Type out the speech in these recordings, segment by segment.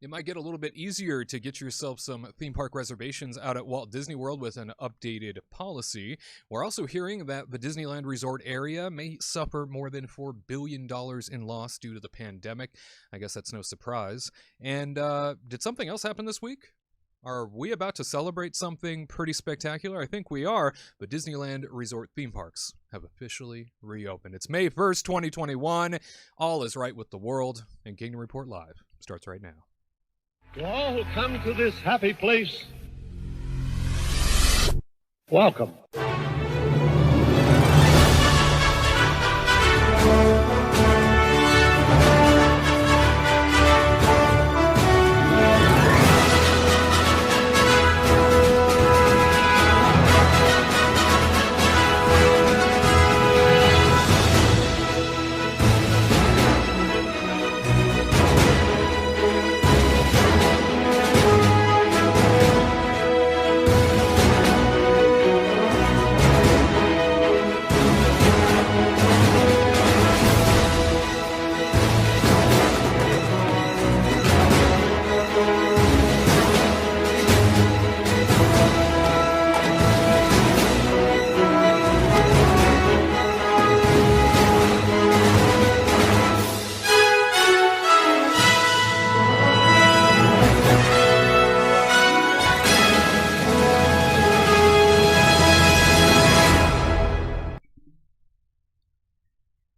It might get a little bit easier to get yourself some theme park reservations out at Walt Disney World with an updated policy. We're also hearing that the Disneyland Resort area may suffer more than $4 billion in loss due to the pandemic. I guess that's no surprise. And did something else happen this week? Are we about to celebrate something pretty spectacular? I think we are, but Disneyland Resort theme parks have officially reopened. It's May 1st, 2021. All is right with the world, and Kingdom Report Live starts right now. To all who come to this happy place, welcome.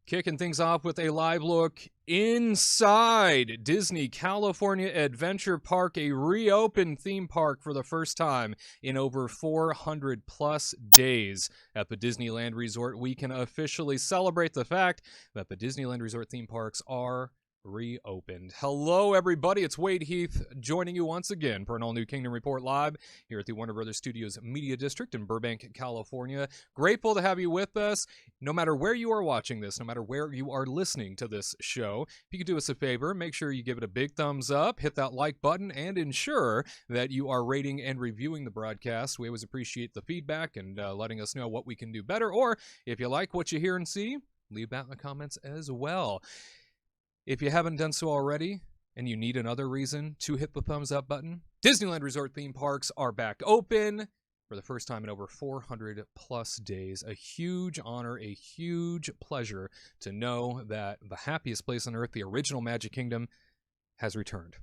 Kicking things off with a live look inside Disney California Adventure Park, a reopened theme park for the first time in over 400 plus days. At the Disneyland Resort, we can officially celebrate the fact that the Disneyland Resort theme parks are reopened. Hello, everybody. It's Wade Heath joining you once again for an all-new Kingdom Report Live here at the Warner Brothers Studios Media District in Burbank, California. Grateful to have you with us. No matter where you are watching this, no matter where you are listening to this show, if you could do us a favor, make sure you give it a big thumbs up, hit that like button, and ensure that you are rating and reviewing the broadcast. We always appreciate the feedback and letting us know what we can do better. Or if you like what you hear and see, leave that in the comments as well. If you haven't done so already, and you need another reason to hit the thumbs up button, Disneyland Resort theme parks are back open for the first time in over 400 plus days. A huge honor, a huge pleasure to know that the happiest place on earth, the original Magic Kingdom, has returned.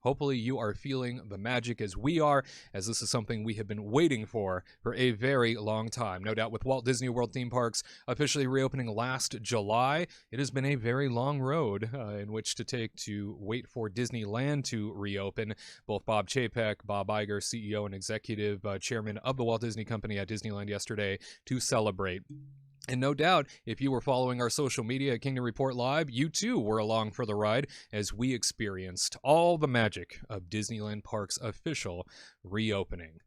Hopefully you are feeling the magic as we are, as this is something we have been waiting for a very long time. No doubt with Walt Disney World theme parks officially reopening last July, it has been a very long road in which to take to wait for Disneyland to reopen. Both Bob Chapek, Bob Iger, CEO and executive chairman of the Walt Disney Company at Disneyland yesterday to celebrate. And no doubt, if you were following our social media at Kingdom Report Live, you too were along for the ride as we experienced all the magic of Disneyland Park's official reopening.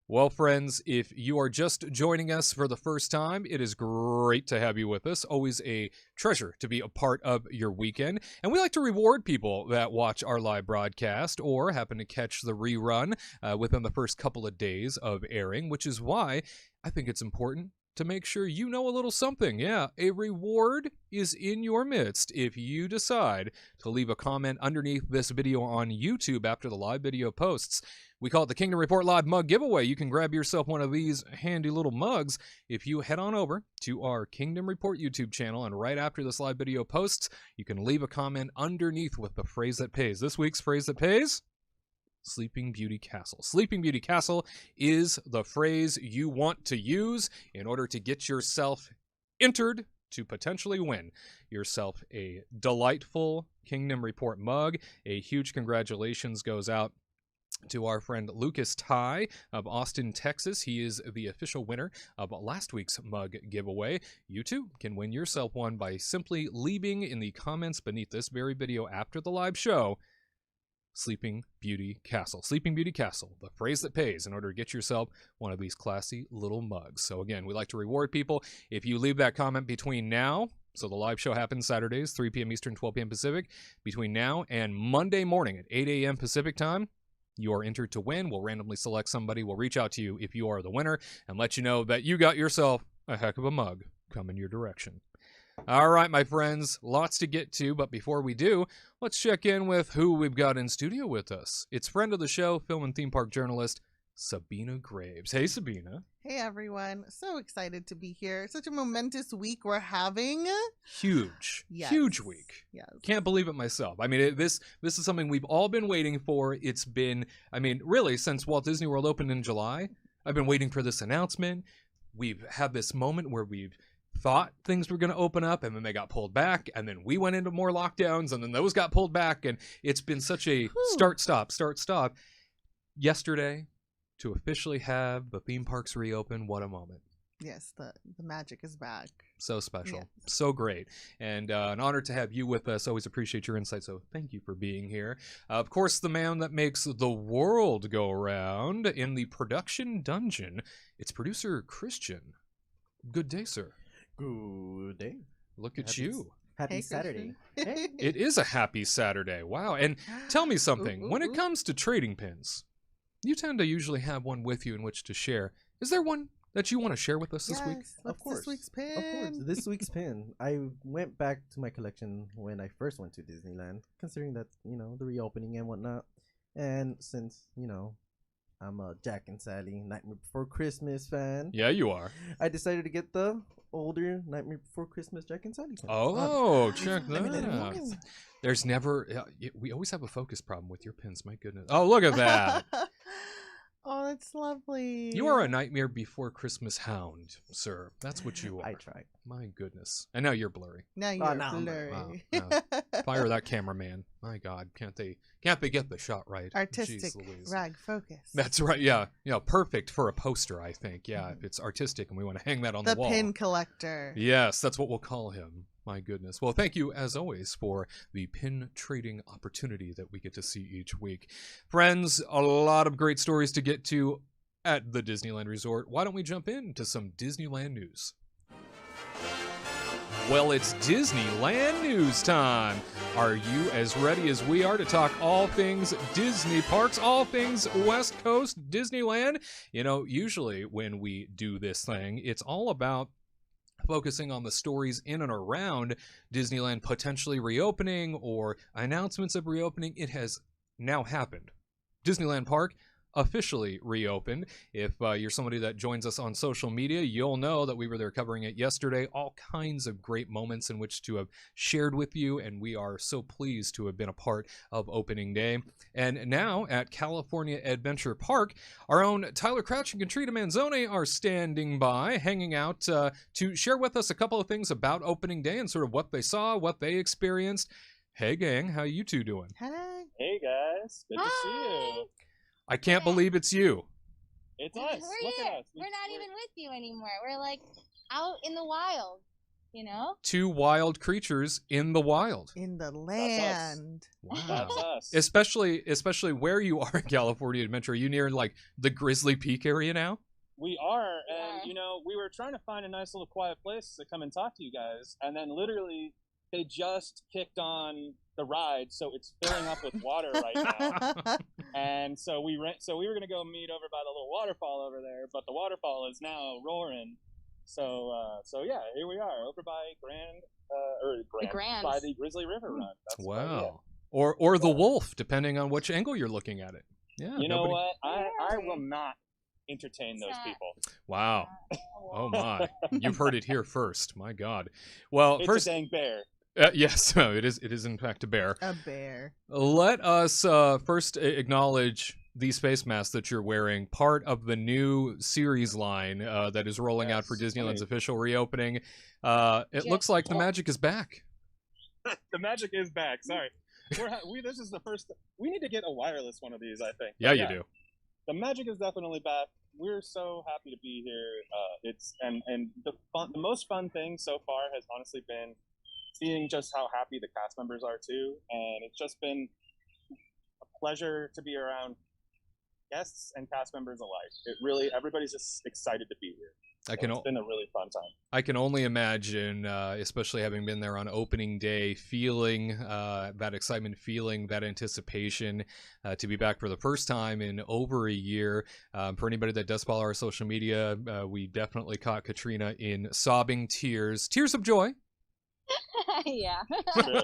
Well, friends, if you are just joining us for the first time, it is great to have you with us. Always a treasure to be a part of your weekend. And we like to reward people that watch our live broadcast or happen to catch the rerun within the first couple of days of airing, which is why I think it's important to make sure you know a little something. Yeah, a reward is in your midst if you decide to leave a comment underneath this video on YouTube after the live video posts. We call it the Kingdom Report Live Mug Giveaway. You can grab yourself one of these handy little mugs if you head on over to our Kingdom Report YouTube channel, and right after this live video posts, you can leave a comment underneath with the phrase that pays. This week's phrase that pays: Sleeping Beauty Castle. Sleeping Beauty Castle is the phrase you want to use in order to get yourself entered to potentially win yourself a delightful Kingdom Report mug. A huge congratulations goes out to our friend Lucas Ty of Austin, Texas. He is the official winner of last week's mug giveaway. You too can win yourself one by simply leaving in the comments beneath this very video after the live show, Sleeping Beauty Castle. Sleeping Beauty Castle, the phrase that pays in order to get yourself one of these classy little mugs. So again, we like to reward people. If you leave that comment between now, so the live show happens Saturdays, 3 p.m. Eastern, 12 p.m. Pacific, between now and Monday morning at 8 a.m. Pacific time, you are entered to win. We'll randomly select somebody. We'll reach out to you if you are the winner and let you know that you got yourself a heck of a mug coming your direction. All right, my friends, lots to get to, but before we do, let's check in with who we've got in studio with us. It's friend of the show, film and theme park journalist, Sabina Graves. Hey, Sabina. Hey, everyone. So excited to be here. Such a momentous week we're having. Huge. Yes. Huge week. Yes. Can't believe it myself. I mean, this is something we've all been waiting for. It's been, really, since Walt Disney World opened in July, I've been waiting for this announcement. We've had this moment where we've thought things were going to open up, and then they got pulled back, and then we went into more lockdowns, and then those got pulled back, and it's been such a start-stop. Yesterday, to officially have the theme parks reopen, what a moment. Yes, the magic is back. So special. Yes. So great. And an honor to have you with us. Always appreciate your insight, so thank you for being here. Of course, the man that makes the world go round in the production dungeon, it's producer Christian. Good day, sir. Good day. Look at you. Happy Hey, Saturday. Christian. Hey. It is a happy Saturday. Wow. And tell me something. Ooh, When ooh, it comes to trading pins, you tend to usually have one with you in which to share. Is there one that you want to share with us this week? Yes, what's Of course. this week's pin? Of course. This week's pin. I went back to my collection when I first went to Disneyland, considering that, the reopening and whatnot. And since, I'm a Jack and Sally Nightmare Before Christmas fan, Yeah, you are. I decided to get the older Nightmare Before Christmas Jack and Sally pin. Oh, check that limited out. edition. There's never, we always have a focus problem with your pins. My goodness. Oh, look at that. Oh, that's lovely. You are a Nightmare Before Christmas hound, sir. That's what you are. I tried. My goodness. And now you're blurry. Now you're now I'm blurry. Wow, Fire that cameraman. My God, can't they get the shot right? Artistic Jeez Louise. rag focus. That's right. Yeah, perfect for a poster. I think. Yeah, if it's artistic and we want to hang that on the the wall. pin collector. Yes, that's what we'll call him. My goodness. Well, thank you, as always, for the pin trading opportunity that we get to see each week. Friends, a lot of great stories to get to at the Disneyland Resort. Why don't we jump into some Disneyland news? Well, it's Disneyland news time. Are you as ready as we are to talk all things Disney parks, all things West Coast Disneyland? Usually when we do this thing, it's all about focusing on the stories in and around Disneyland potentially reopening or announcements of reopening. It has now happened. Disneyland Park officially reopened. If you're somebody that joins us on social media, you'll know that we were there covering it yesterday. All kinds of great moments in which to have shared with you, and we are so pleased to have been a part of opening day. And now at California Adventure Park, our own Tyler Crouch and Katrina Manzone are standing by, hanging out to share with us a couple of things about opening day and sort of what they saw, what they experienced. Hey gang, how you two doing? Hey. Hey guys, good to see you. I can't believe it's you. It's us. We're Look here. at us. We're not even with you anymore. We're like out in the wild, Two wild creatures in the wild. In the land. Wow. That's us. Especially where you are in California Adventure. Are you near like the Grizzly Peak area now? We are, and we were trying to find a nice little quiet place to come and talk to you guys, and then literally they just kicked on the ride, so it's filling up with water right now. And so we were gonna go meet over by the little waterfall over there, but the waterfall is now roaring. So yeah, here we are over by by the Grizzly River Run. That's wow. Or the Wolf, depending on which angle you're looking at it. Yeah. You know what? I will not entertain those people. Wow. Oh my. You've heard it here first. My God. Well, It's first a dang bear. yes, it is in fact a bear. A bear. Let us first acknowledge the space mask that you're wearing, part of the new series line that is rolling out for Disneyland's official reopening. It looks like the magic is back. The magic is back. Sorry. This is the first. We need to get a wireless one of these, I think. Yeah, you do. The magic is definitely back. We're so happy to be here. The most fun thing so far has honestly been seeing just how happy the cast members are too, and it's just been a pleasure to be around guests and cast members alike. Everybody's just excited to be here. It's been a really fun time. I can only imagine, especially having been there on opening day, feeling that excitement, feeling that anticipation to be back for the first time in over a year. For anybody that does follow our social media, we definitely caught Katrina in sobbing tears of joy. Yeah. True.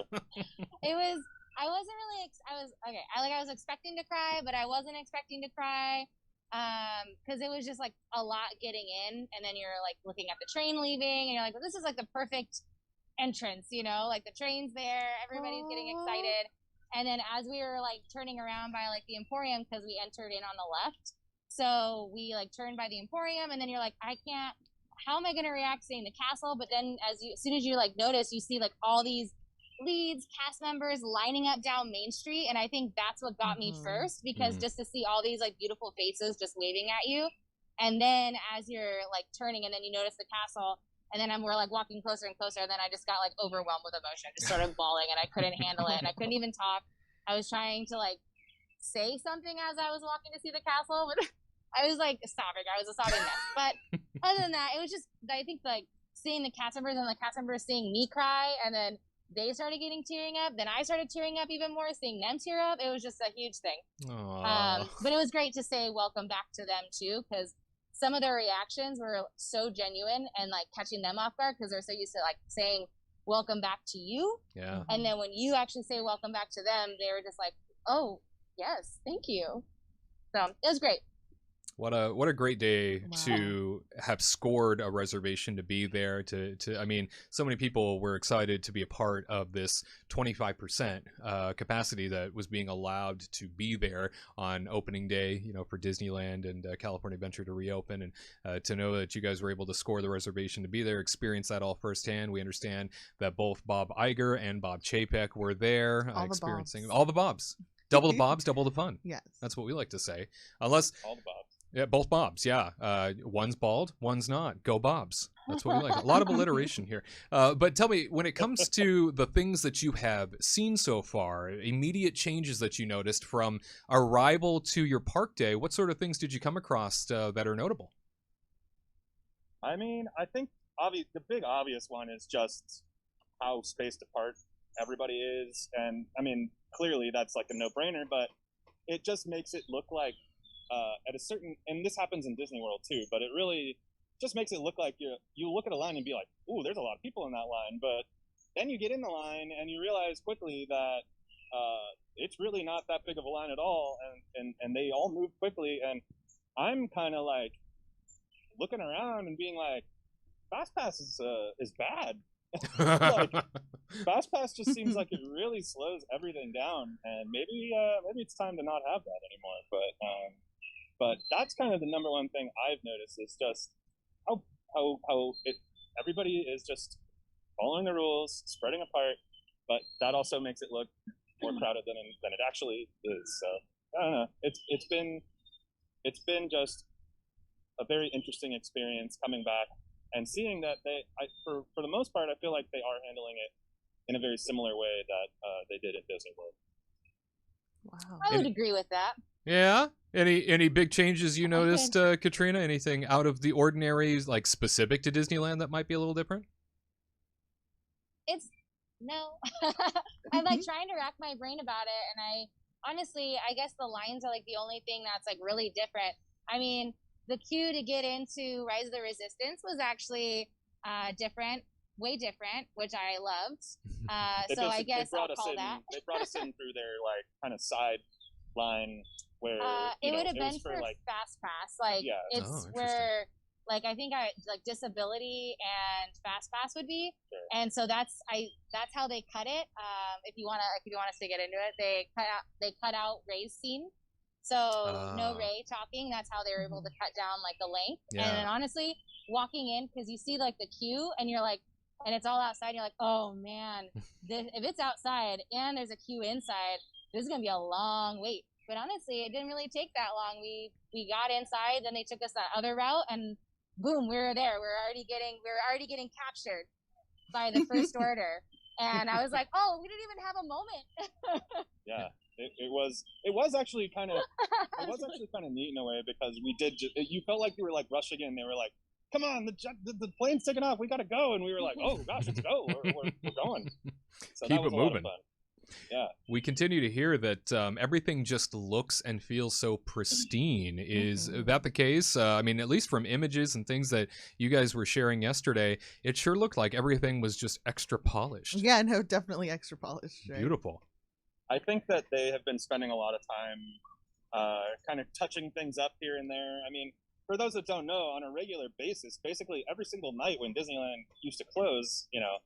It was. I wasn't really. I was okay. I was expecting to cry, but I wasn't expecting to cry. Because it was just like a lot getting in, and then you're like looking at the train leaving, and you're like, well, this is like the perfect entrance, you know, like the train's there, everybody's getting excited. And then as we were like turning around by like the Emporium, because we entered in on the left, so we like turned by the Emporium, and then you're like, I can't. How am I going to react seeing the castle? But then as soon as you like notice, you see like all these leads, cast members lining up down Main Street, and I think that's what got me first, because just to see all these like beautiful faces just waving at you, and then as you're like turning, and then you notice the castle, and then we're like walking closer and closer, and then I just got like overwhelmed with emotion, just started bawling, and I couldn't handle it, and I couldn't even talk. I was trying to like say something as I was walking to see the castle, but I was like sobbing. I was a sobbing mess. But other than that, it was just, I think like seeing the cast members and the cast members seeing me cry, and then they started getting tearing up. Then I started tearing up even more, seeing them tear up. It was just a huge thing. But it was great to say welcome back to them too, because some of their reactions were so genuine and like catching them off guard, because they're so used to like saying welcome back to you. Yeah. And then when you actually say welcome back to them, they were just like, oh yes, thank you. So it was great. What a great day to have scored a reservation to be there. I mean, so many people were excited to be a part of this 25% capacity that was being allowed to be there on opening day, you know, for Disneyland and California Adventure to reopen, and to know that you guys were able to score the reservation to be there, experience that all firsthand. We understand that both Bob Iger and Bob Chapek were there, experiencing all the Bobs. Double the Bobs, double the fun. Yes. That's what we like to say. Unless All the Bobs. Yeah, both Bobs. Yeah, one's bald, one's not. Go Bobs. That's what we like. A lot of alliteration here. But tell me, when it comes to the things that you have seen so far, immediate changes that you noticed from arrival to your park day, what sort of things did you come across that are notable? I mean, I think the big obvious one is just how spaced apart everybody is, and I mean, clearly that's like a no-brainer, but it just makes it look like at a certain, and this happens in Disney World too, but it really just makes it look like you look at a line and be like, ooh, there's a lot of people in that line, but then you get in the line and you realize quickly that it's really not that big of a line at all, and they all move quickly, and I'm kind of like looking around and being like, FastPass is bad. Like, FastPass just seems like it really slows everything down, and maybe it's time to not have that anymore. But that's kind of the number one thing I've noticed is just how everybody is just following the rules, spreading apart, but that also makes it look more crowded than it actually is. So I don't know. It's been just a very interesting experience coming back and seeing that for the most part, I feel like they are handling it in a very similar way that they did at Disney World. Wow. I would agree with that. Yeah. Any big changes you noticed, Katrina? Anything out of the ordinary, like specific to Disneyland that might be a little different? No. I'm like trying to rack my brain about it, and I guess the lines are like the only thing that's like really different. I mean, the queue to get into Rise of the Resistance was actually different, way different, which I loved. So I guess I'll call that. They brought us in through their like kind of side line where it would have been for like Fast Pass. Like it's where like I think like disability and Fast Pass would be, and so that's how they cut it. If you wanna to get into it, they cut out Ray's scene. So no Ray talking. That's how they were able to cut down like the length. Yeah. And then honestly, walking in, because you see like the queue, and you're like, and it's all outside. You're like, oh man, if it's outside and there's a queue inside, this is gonna be a long wait. But honestly, it didn't really take that long. We got inside, then they took us that other route, and boom, we were there. We were already getting captured by the first order, and I was like, oh, we didn't even have a moment. Yeah. It was actually kind of neat in a way, because we did you felt like you were like rushing in. They were like, come on, the plane's taking off, we gotta go, and we were like, oh gosh, let's go, we're going. So keep it moving. Yeah. We continue to hear that everything just looks and feels so pristine. Is that the case? I mean, at least from images and things that you guys were sharing yesterday, it sure looked like everything was just extra polished. Yeah, no, definitely extra polished. Right? Beautiful. I think that they have been spending a lot of time kind of touching things up here and there. I mean, for those that don't know, on a regular basis, basically every single night when Disneyland used to close, you know,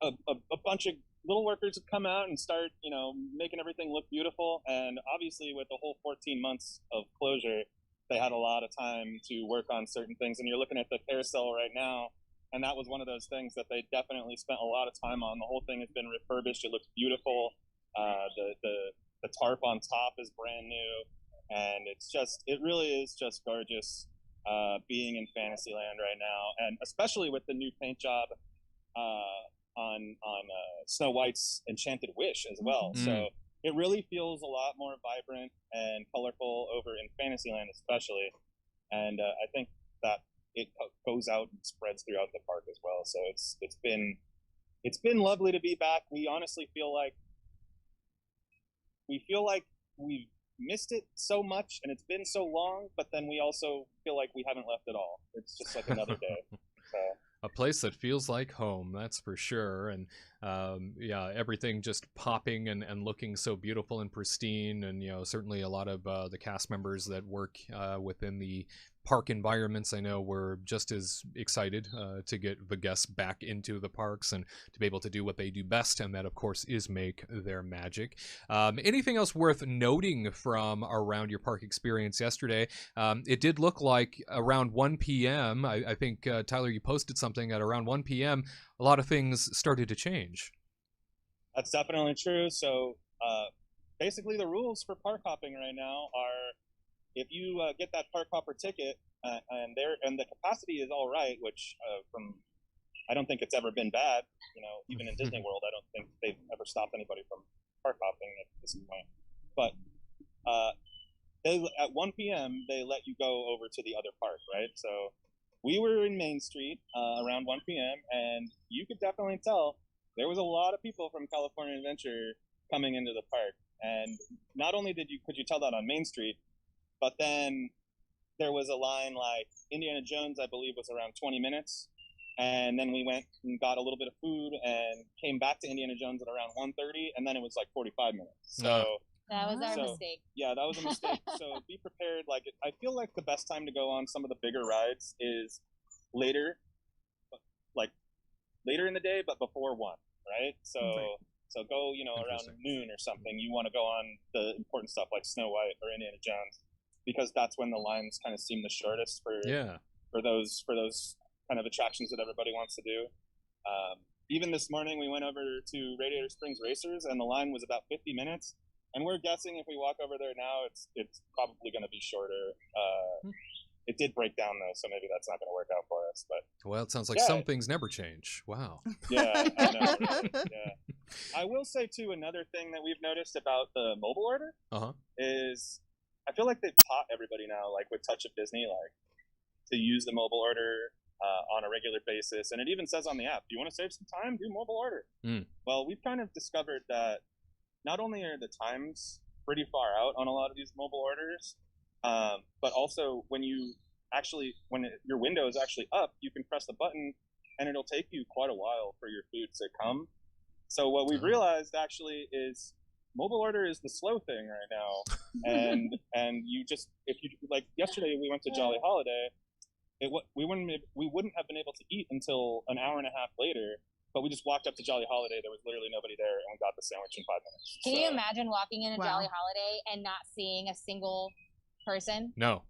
a bunch of little workers would come out and start, you know, making everything look beautiful. And obviously with the whole 14 months of closure, they had a lot of time to work on certain things. And you're looking at the carousel right now, and that was one of those things that they definitely spent a lot of time on. The whole thing has been refurbished. It looks beautiful. The tarp on top is brand new, and it really is just gorgeous being in Fantasyland right now, and especially with the new paint job on Snow White's Enchanted Wish as well. So it really feels a lot more vibrant and colorful over in Fantasyland, especially, and I think that it goes out and spreads throughout the park as well. So it's been lovely to be back. We honestly feel like we've missed it so much, and it's been so long, but then we also feel like we haven't left at all. It's just like another day. So. A place that feels like home, that's for sure. And yeah, everything just popping and looking so beautiful and pristine. And, you know, certainly a lot of the cast members that work within the park environments, I know, were just as excited to get the guests back into the parks and to be able to do what they do best, and that of course is make their magic. Anything else worth noting from around your park experience yesterday? It did look like around 1 p.m. I think Tyler, you posted something at around 1 p.m. a lot of things started to change. That's definitely true. So basically the rules for park hopping right now are, if you get that park hopper ticket and the capacity is all right, which I don't think it's ever been bad. You know, even in Disney World, I don't think they've ever stopped anybody from park hopping at this point. But at 1 p.m. they let you go over to the other park, right? So we were in Main Street around 1 p.m. and you could definitely tell there was a lot of people from California Adventure coming into the park. And not only could you tell that on Main Street, but then there was a line like Indiana Jones, I believe, was around 20 minutes. And then we went and got a little bit of food and came back to Indiana Jones at around 1:30, and then it was like 45 minutes. So that was our mistake. Yeah, that was a mistake. So be prepared. Like, I feel like the best time to go on some of the bigger rides is later in the day, but before 1, right? So so go, you know, around noon or something. You want to go on the important stuff like Snow White or Indiana Jones, because that's when the lines kind of seem the shortest for those kind of attractions that everybody wants to do. Even this morning we went over to Radiator Springs Racers and the line was about 50 minutes, and we're guessing if we walk over there now it's probably going to be shorter. It did break down though, so maybe that's not going to work out for us. But well, it sounds like some things never change. Wow. Yeah, I know. Yeah. I will say too, another thing that we've noticed about the mobile order is I feel like they've taught everybody now, like with Touch of Disney, like to use the mobile order on a regular basis. And it even says on the app, do you want to save some time? Do mobile order. Well, we've kind of discovered that not only are the times pretty far out on a lot of these mobile orders, but also when your window is actually up, you can press the button and it'll take you quite a while for your food to come. So what we've realized actually is mobile order is the slow thing right now. and you just, if you, like yesterday we went to Jolly Holiday, we wouldn't have been able to eat until an hour and a half later, but we just walked up to Jolly Holiday, there was literally nobody there, and we got the sandwich in 5 minutes. Can you imagine walking in a Jolly Holiday and not seeing a single person? No.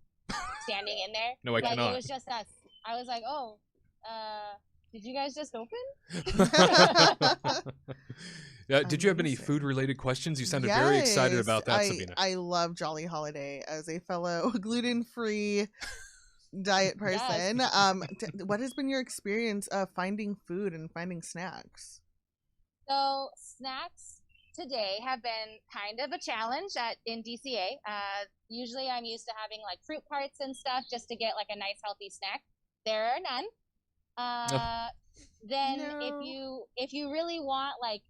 Standing in there? No, I cannot. It was just us. I was like, oh, did you guys just open? Did you have any food-related questions? You sounded very excited about that, Sabina. I love Jolly Holiday as a fellow gluten-free diet person. What has been your experience of finding food and finding snacks? So snacks today have been kind of a challenge in DCA. Usually I'm used to having like fruit parts and stuff just to get like a nice healthy snack. There are none. Then if you really want like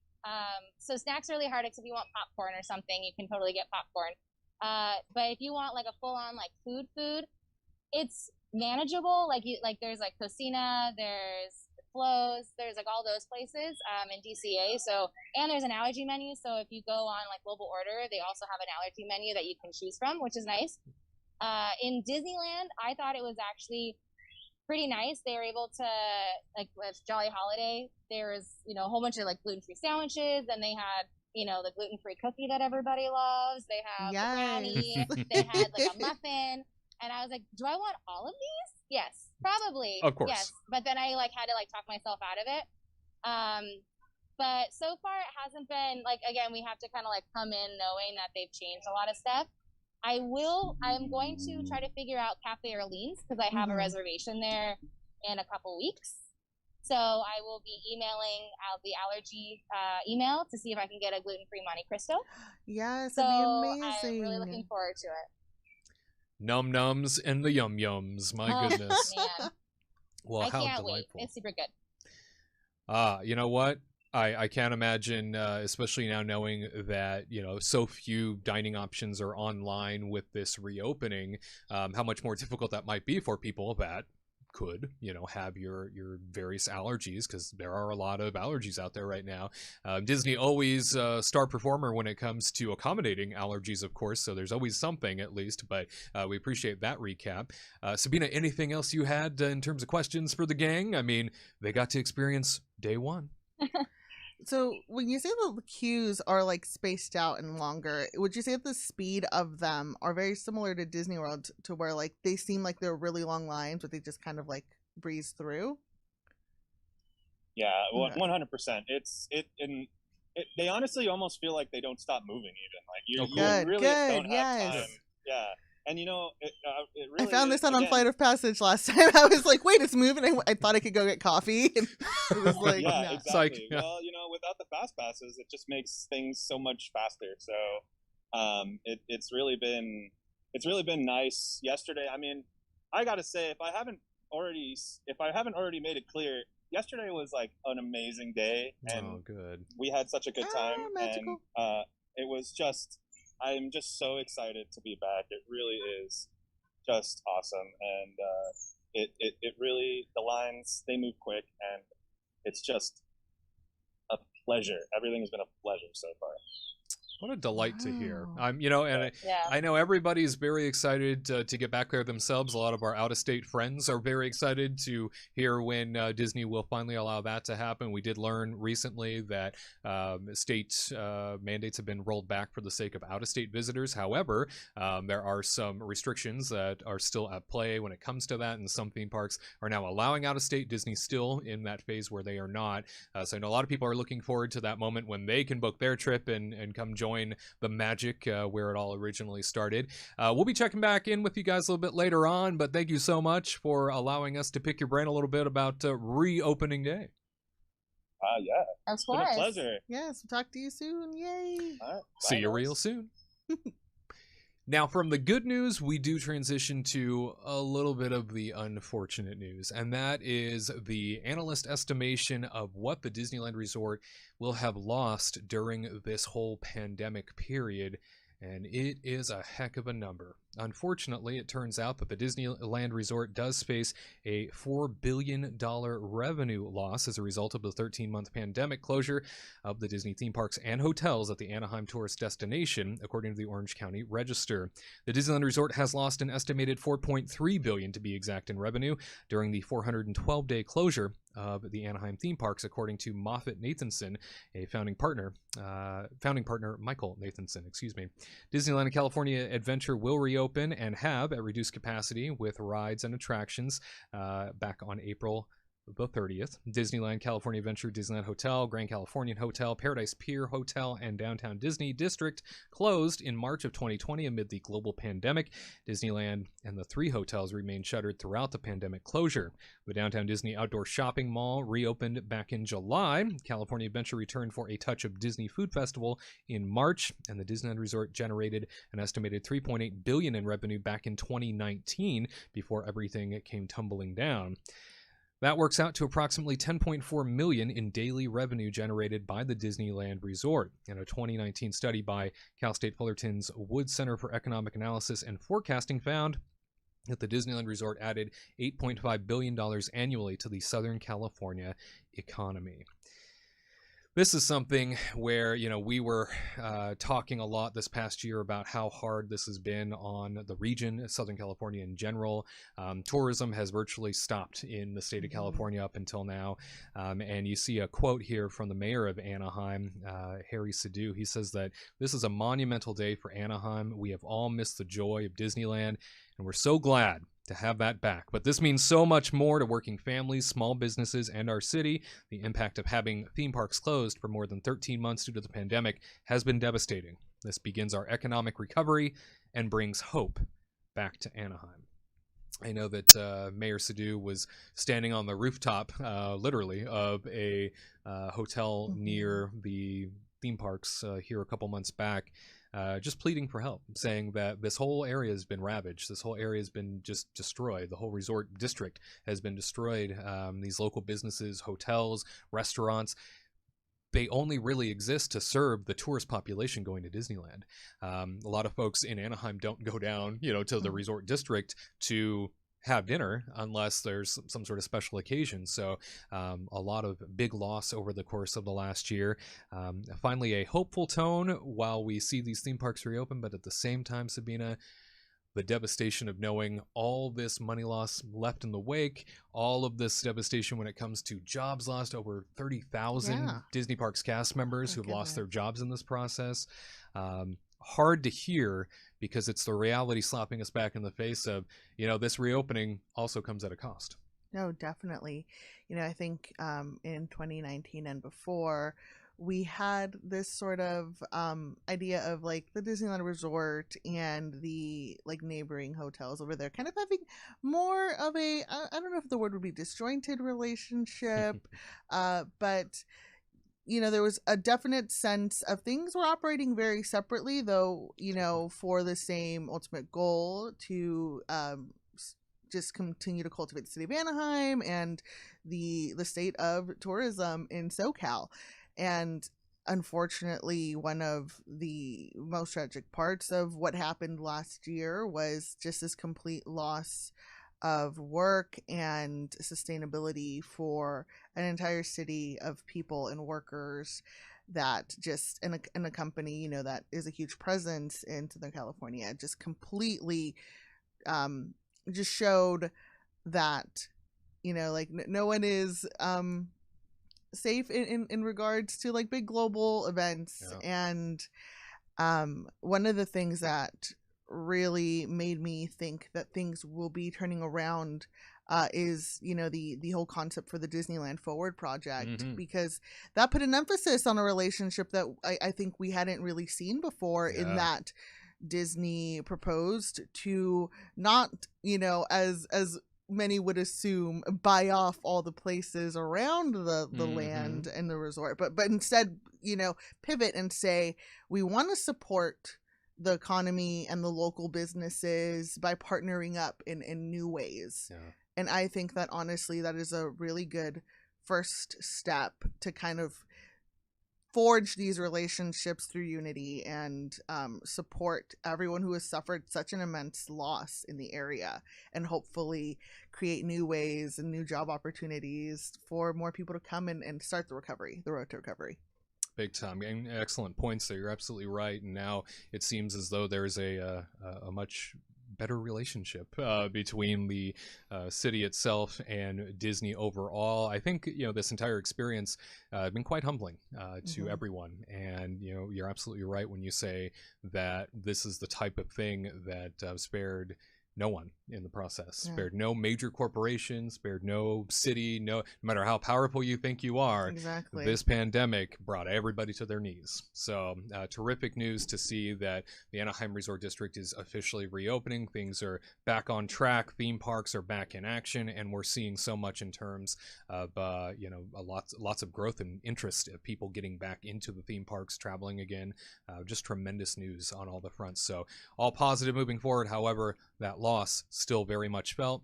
So snacks are really hard, except if you want popcorn or something, you can totally get popcorn. But if you want like a full on like food, it's manageable. Like there's like Cocina, there's Flo's, there's like all those places in DCA. So, and there's an allergy menu. So if you go on like global order, they also have an allergy menu that you can choose from, which is nice. In Disneyland, I thought it was actually pretty nice. They were able to, like with Jolly Holiday, there was, you know, a whole bunch of like gluten-free sandwiches, and they had, you know, the gluten-free cookie that everybody loves. They have the brownie. They had like a muffin. And I was like, do I want all of these? Yes, probably. Of course. Yes. But then I like had to like talk myself out of it. But so far it hasn't been like, again, we have to kind of like come in knowing that they've changed a lot of stuff. I'm going to try to figure out Cafe Orleans because I have a reservation there in a couple weeks. So I will be emailing out the allergy email to see if I can get a gluten-free Monte Cristo. Yes, So that'd be amazing. I'm really looking forward to it. Num nums and the yum yums. My goodness. Man. Well, I how can't wait. delightful. It's super good. You know what? I can't imagine, especially now knowing that, you know, so few dining options are online with this reopening, how much more difficult that might be for people that could, you know, have your various allergies, because there are a lot of allergies out there right now. Disney always star performer when it comes to accommodating allergies, of course, so there's always something at least, but we appreciate that recap. Sabina, anything else you had in terms of questions for the gang? I mean, they got to experience day one. So when you say the queues are like spaced out and longer, would you say that the speed of them are very similar to Disney World, to where like they seem like they're really long lines, but they just kind of like breeze through? Yeah, Okay. 100%. They honestly almost feel like they don't stop moving even. Like you Good, really good, don't have yes. time. Yeah. And you know, it really I found is, this out on again, Flight of Passage last time. I was like, wait, it's moving. I thought I could go get coffee. And it was like, yeah, no. exactly. like, yeah. Well, you know, without the fast passes, it just makes things so much faster. So, it's really been nice. Yesterday, I mean, I gotta say, if I haven't already made it clear, yesterday was like an amazing day, and good. we had such a good time, magical. and it was just, I'm just so excited to be back. It really is just awesome, and it really, the lines, they move quick, and it's just a pleasure. Everything has been a pleasure so far. What a delight to hear. Wow. You know, and Yeah. I know everybody's very excited to get back there themselves. A lot of our out-of-state friends are very excited to hear when Disney will finally allow that to happen. We did learn recently that state mandates have been rolled back for the sake of out-of-state visitors. However, there are some restrictions that are still at play when it comes to that, and some theme parks are now allowing out-of-state. Disney's still in that phase where they are not. So I know a lot of people are looking forward to that moment when they can book their trip and come join the magic where it all originally started. We'll be checking back in with you guys a little bit later on, but thank you so much for allowing us to pick your brain a little bit about reopening day. Yeah, Of it's been a course. pleasure. Yes, we'll talk to you soon. Yay. All right, See bye, you guys. real soon. Now, from the good news, we do transition to a little bit of the unfortunate news, and that is the analyst estimation of what the Disneyland Resort will have lost during this whole pandemic period, and it is a heck of a number. Unfortunately, it turns out that the Disneyland Resort does face a $4 billion revenue loss as a result of the 13-month pandemic closure of the Disney theme parks and hotels at the Anaheim tourist destination, according to the Orange County Register. The Disneyland Resort has lost an estimated $4.3 billion, to be exact, in revenue during the 412-day closure of the Anaheim theme parks, according to Moffett-Nathanson, a founding partner Michael Nathanson, Disneyland California Adventure will reopen and have at reduced capacity with rides and attractions back on April the 30th. Disneyland California Adventure, Disneyland Hotel, Grand Californian Hotel, Paradise Pier Hotel, and Downtown Disney District closed in March of 2020 amid the global pandemic. Disneyland and the 3 hotels remained shuttered throughout the pandemic closure. The Downtown Disney Outdoor Shopping Mall reopened back in July. California Adventure returned for a Touch of Disney Food Festival in March, and the Disneyland Resort generated an estimated $3.8 billion in revenue back in 2019 before everything came tumbling down. That works out to approximately $10.4 million in daily revenue generated by the Disneyland Resort. In a 2019 study by Cal State Fullerton's Wood Center for Economic Analysis and Forecasting found that the Disneyland Resort added $8.5 billion annually to the Southern California economy. This is something where, we were talking a lot this past year about how hard this has been on the region, Southern California in general. Tourism has virtually stopped in the state of California up until now. And you see a quote here from the mayor of Anaheim, Harry Sidhu. He says that this is a monumental day for Anaheim. We have all missed the joy of Disneyland, and we're so glad to have that back. But this means so much more to working families, small businesses, and our city. The impact of having theme parks closed for more than 13 months due to the pandemic has been devastating. This begins our economic recovery and brings hope back to Anaheim. I know that Mayor Sidhu was standing on the rooftop, literally, of a hotel near the theme parks here a couple months back, just pleading for help, saying that this whole area has been ravaged. This whole area has been just destroyed. The whole resort district has been destroyed. These local businesses, hotels, restaurants, they only really exist to serve the tourist population going to Disneyland. A lot of folks in Anaheim don't go down, to the resort district to have dinner unless there's some sort of special occasion. So a lot of big loss over the course of the last year. Finally, a hopeful tone while we see these theme parks reopen, but at the same time, Sabina, the devastation of knowing all this money loss left in the wake, all of this devastation when it comes to jobs lost, over 30,000 Disney Parks cast members who've lost their jobs in this process. Hard to hear because it's the reality slapping us back in the face of, this reopening also comes at a cost. No, definitely. I think in 2019 and before, we had this sort of idea of like the Disneyland Resort and the like neighboring hotels over there kind of having more of a, I don't know if the word would be disjointed relationship, but there was a definite sense of things were operating very separately, though, for the same ultimate goal to just continue to cultivate the city of Anaheim and the state of tourism in SoCal. And unfortunately, one of the most tragic parts of what happened last year was just this complete loss of work and sustainability for an entire city of people and workers that just in a company that is a huge presence in Southern California just completely just showed that no one is safe in regards to like big global events. And one of the things that really made me think that things will be turning around is the whole concept for the Disneyland Forward project, because that put an emphasis on a relationship that I think we hadn't really seen before, in that Disney proposed to not as many would assume buy off all the places around the land and the resort, but instead pivot and say we want to support the economy and the local businesses by partnering up in new ways. And I think that honestly that is a really good first step to kind of forge these relationships through unity and support everyone who has suffered such an immense loss in the area, and hopefully create new ways and new job opportunities for more people to come and start the road to recovery. Big time. And excellent points there. You're absolutely right. And now it seems as though there's a much better relationship between the city itself and Disney overall. I think this entire experience has been quite humbling to everyone. And you're absolutely right when you say that this is the type of thing that spared no one in the process, spared no major corporation, spared no city, no matter how powerful you think you are. Exactly. This pandemic brought everybody to their knees. So terrific news to see that the Anaheim Resort District is officially reopening. Things are back on track. Theme parks are back in action, and we're seeing so much in terms of lots of growth and interest of people getting back into the theme parks, traveling again. Just tremendous news on all the fronts. So all positive moving forward. However, that loss still very much felt,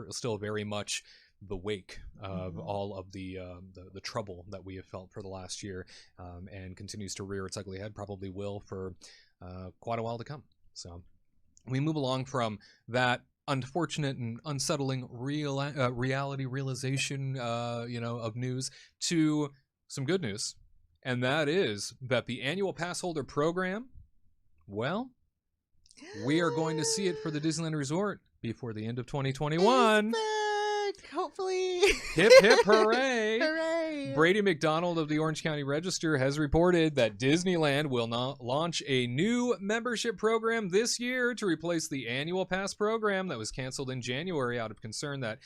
still very much the wake of all of the trouble that we have felt for the last year, and continues to rear its ugly head. Probably will for quite a while to come. So we move along from that unfortunate and unsettling reality realization, of news to some good news, and that is that the annual pass holder program, well, we are going to see it for the Disneyland Resort before the end of 2021. It's back, hopefully. Hip, hip, hooray. Hooray. Brady McDonald of the Orange County Register has reported that Disneyland will not launch a new membership program this year to replace the annual pass program that was canceled in January out of concern that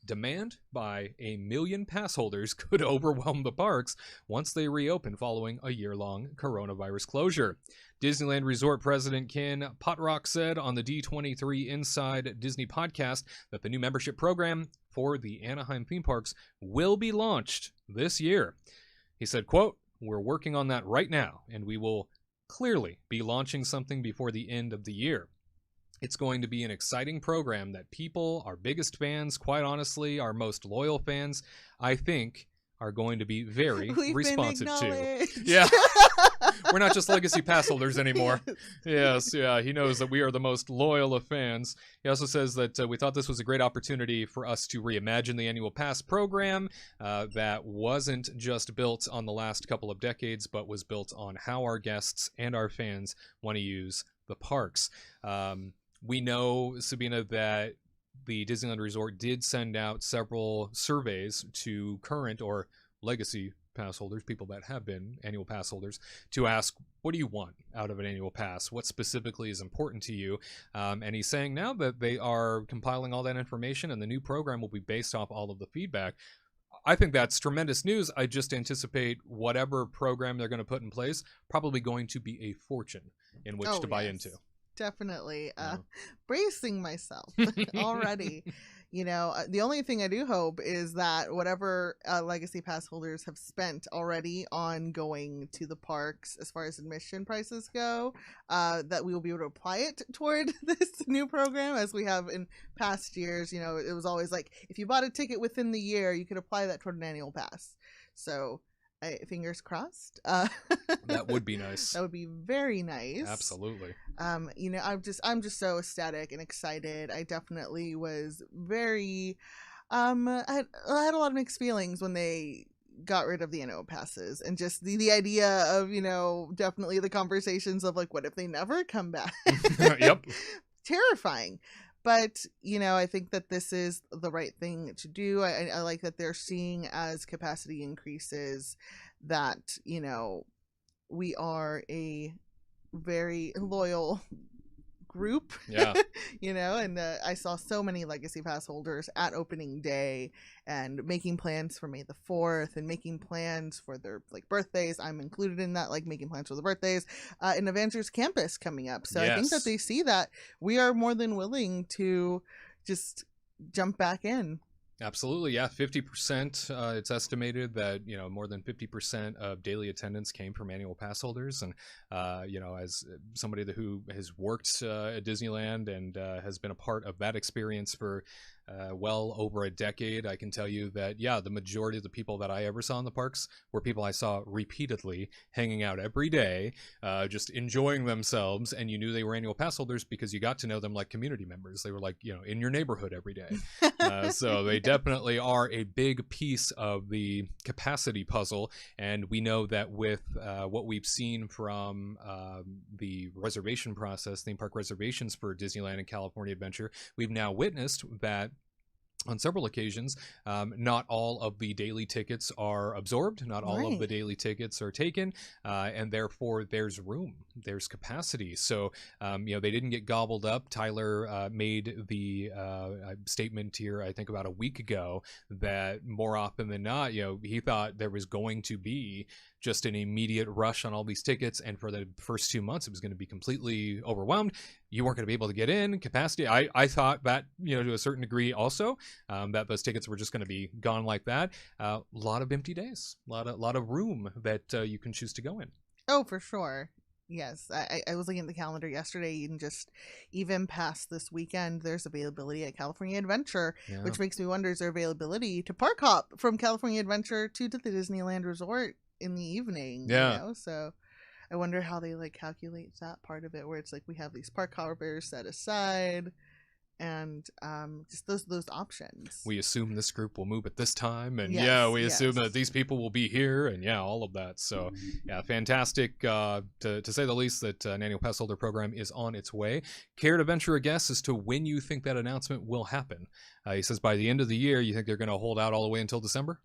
demand by 1 million pass holders could overwhelm the parks once they reopen following a year-long coronavirus closure. Disneyland Resort President Ken Potrock said on the D23 Inside Disney podcast that the new membership program for the Anaheim theme parks will be launched this year. He said, quote, "We're working on that right now, and we will clearly be launching something before the end of the year. It's going to be an exciting program that people, our biggest fans, quite honestly, our most loyal fans, I think, are going to be very We've responsive been to." acknowledged. Yeah. We're not just legacy pass holders anymore. Yes, yeah, he knows that we are the most loyal of fans. He also says that we thought this was a great opportunity for us to reimagine the annual pass program that wasn't just built on the last couple of decades, but was built on how our guests and our fans want to use the parks. We know, Sabina, that the Disneyland Resort did send out several surveys to current or legacy pass holders, people that have been annual pass holders, to ask, what do you want out of an annual pass? What specifically is important to you? And he's saying now that they are compiling all that information and the new program will be based off all of the feedback. I think that's tremendous news. I just anticipate whatever program they're going to put in place, probably going to be a fortune in which to buy into. Definitely. Bracing myself already. The only thing I do hope is that whatever legacy pass holders have spent already on going to the parks as far as admission prices go, that we will be able to apply it toward this new program as we have in past years. It was always like, if you bought a ticket within the year, you could apply that toward an annual pass. So fingers crossed. That would be nice. That would be very nice. Absolutely. I'm just so ecstatic and excited. I definitely was very I had a lot of mixed feelings when they got rid of the annual passes, and just the idea of definitely the conversations of like, what if they never come back? Yep. Terrifying. But, I think that this is the right thing to do. I like that they're seeing as capacity increases that, we are a very loyal group. Yeah. And I saw so many legacy pass holders at opening day and making plans for May the 4th and making plans for their birthdays. I'm included in that, making plans for the birthdays in Avengers Campus coming up. So yes. I think that they see that we are more than willing to just jump back in. Absolutely, yeah. 50%. It's estimated that more than 50% of daily attendance came from annual pass holders, and as somebody who has worked at Disneyland and has been a part of that experience for well over a decade, I can tell you that the majority of the people that I ever saw in the parks were people I saw repeatedly, hanging out every day, just enjoying themselves, and you knew they were annual pass holders because you got to know them like community members. They were in your neighborhood every day. So they definitely are a big piece of the capacity puzzle, and we know that with what we've seen from the reservation process, theme park reservations for Disneyland and California Adventure, we've now witnessed that on several occasions, not all of the daily tickets are absorbed, not all of the daily tickets are taken, and therefore there's room, there's capacity. So, they didn't get gobbled up. Tyler made the statement here, I think about a week ago, that more often than not, he thought there was going to be just an immediate rush on all these tickets, and for the first 2 months it was going to be completely overwhelmed. You weren't going to be able to get in capacity. I thought that, to a certain degree also, that those tickets were just going to be gone like that. A lot of empty days, a lot of room that you can choose to go in. Oh, for sure. Yes, I was looking at the calendar yesterday, and just even past this weekend, there's availability at California Adventure, Yeah. which makes me wonder, is there availability to park hop from California Adventure to the Disneyland Resort in the evening? Yeah. You know? So I wonder how they like calculate that part of it, where it's like we have these park hoppers set aside, and just those options. We assume this group will move at this time, and Yes, we assume yes. that these people will be here, and all of that. So fantastic, to say the least, that an annual pass holder program is on its way. Care to venture a guess as to when you think that announcement will happen? He says by the end of the year. You think they're going to hold out all the way until December?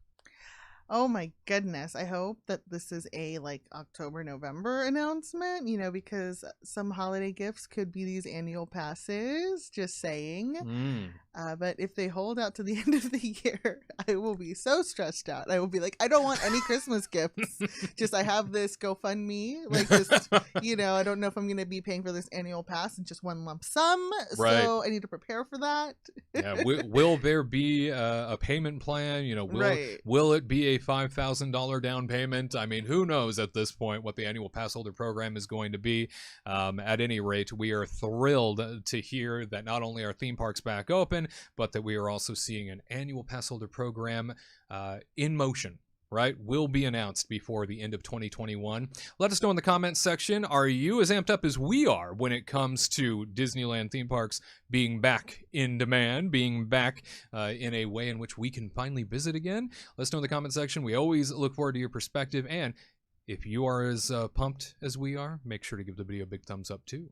Oh my goodness. I hope that this is a like October, November announcement, because some holiday gifts could be these annual passes, just saying. But if they hold out to the end of the year, I will be so stressed out. I will be like, I don't want any Christmas gifts. Just I have this GoFundMe. Like just, I don't know if I'm going to be paying for this annual pass in just one lump sum. Right. So I need to prepare for that. Will there be a payment plan? Right. Will it be a $5,000 down payment? I mean, who knows at this point what the annual pass holder program is going to be. At any rate, we are thrilled to hear that not only are theme parks back open, but that we are also seeing an annual pass holder program in motion. Right, will be announced before the end of 2021. Let us know in the comments section. Are you as amped up as we are when it comes to Disneyland theme parks being back in demand, being back in a way in which we can finally visit again? Let us know in the comment section. We always look forward to your perspective. And if you are as pumped as we are, make sure to give the video a big thumbs up too.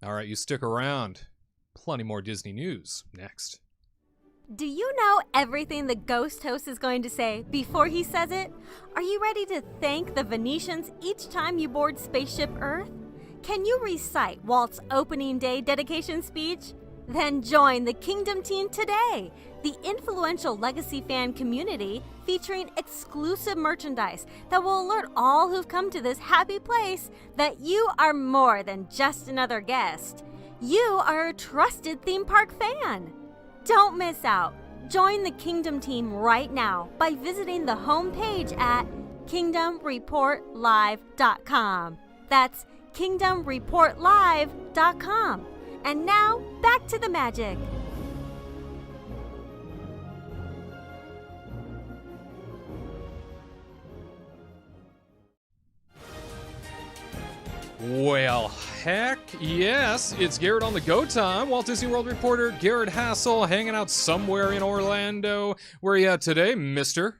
All right, you stick around. Plenty more Disney news next. Do you know everything the ghost host is going to say before he says it? Are you ready to thank the Venetians each time you board Spaceship Earth? Can you recite Walt's opening day dedication speech? Then join the Kingdom team today, the influential legacy fan community featuring exclusive merchandise that will alert all who've come to this happy place that you are more than just another guest. You are a trusted theme park fan. Don't miss out. Join the Kingdom team right now by visiting the homepage at kingdomreportlive.com. That's kingdomreportlive.com. And now, back to the magic. Well, heck yes, it's Gared on the Go time. Walt Disney World reporter Gared Hassel hanging out somewhere in Orlando. Where are you at today, mister?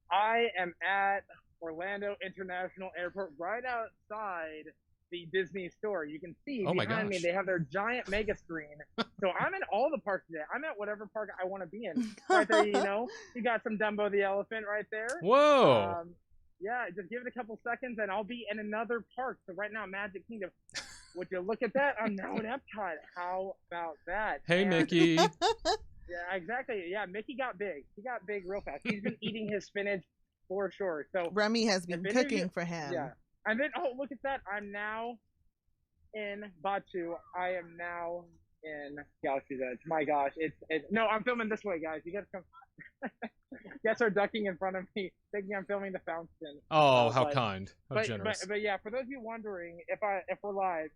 I am at Orlando International Airport, right outside the Disney store. You can see behind me, they have their giant mega screen. So I'm in all the parks today. I'm at whatever park I want to be in. Right there, you got some Dumbo the elephant right there. Whoa. Yeah, just give it a couple seconds and I'll be in another park. So right now, Magic Kingdom. Would you look at that? I'm now at Epcot. How about that? Hey, Mickey. Yeah, exactly. Yeah, Mickey got big. He got big real fast. He's been eating his spinach for sure. So Remy has been cooking for him. Yeah. And then, look at that. I'm now in Batu. I am now in Galaxy's Edge. My gosh. No, I'm filming this way, guys. You guys come. Guests are ducking in front of me, thinking I'm filming the fountain. Oh, how kind. How generous. But yeah, for those of you wondering if we're live,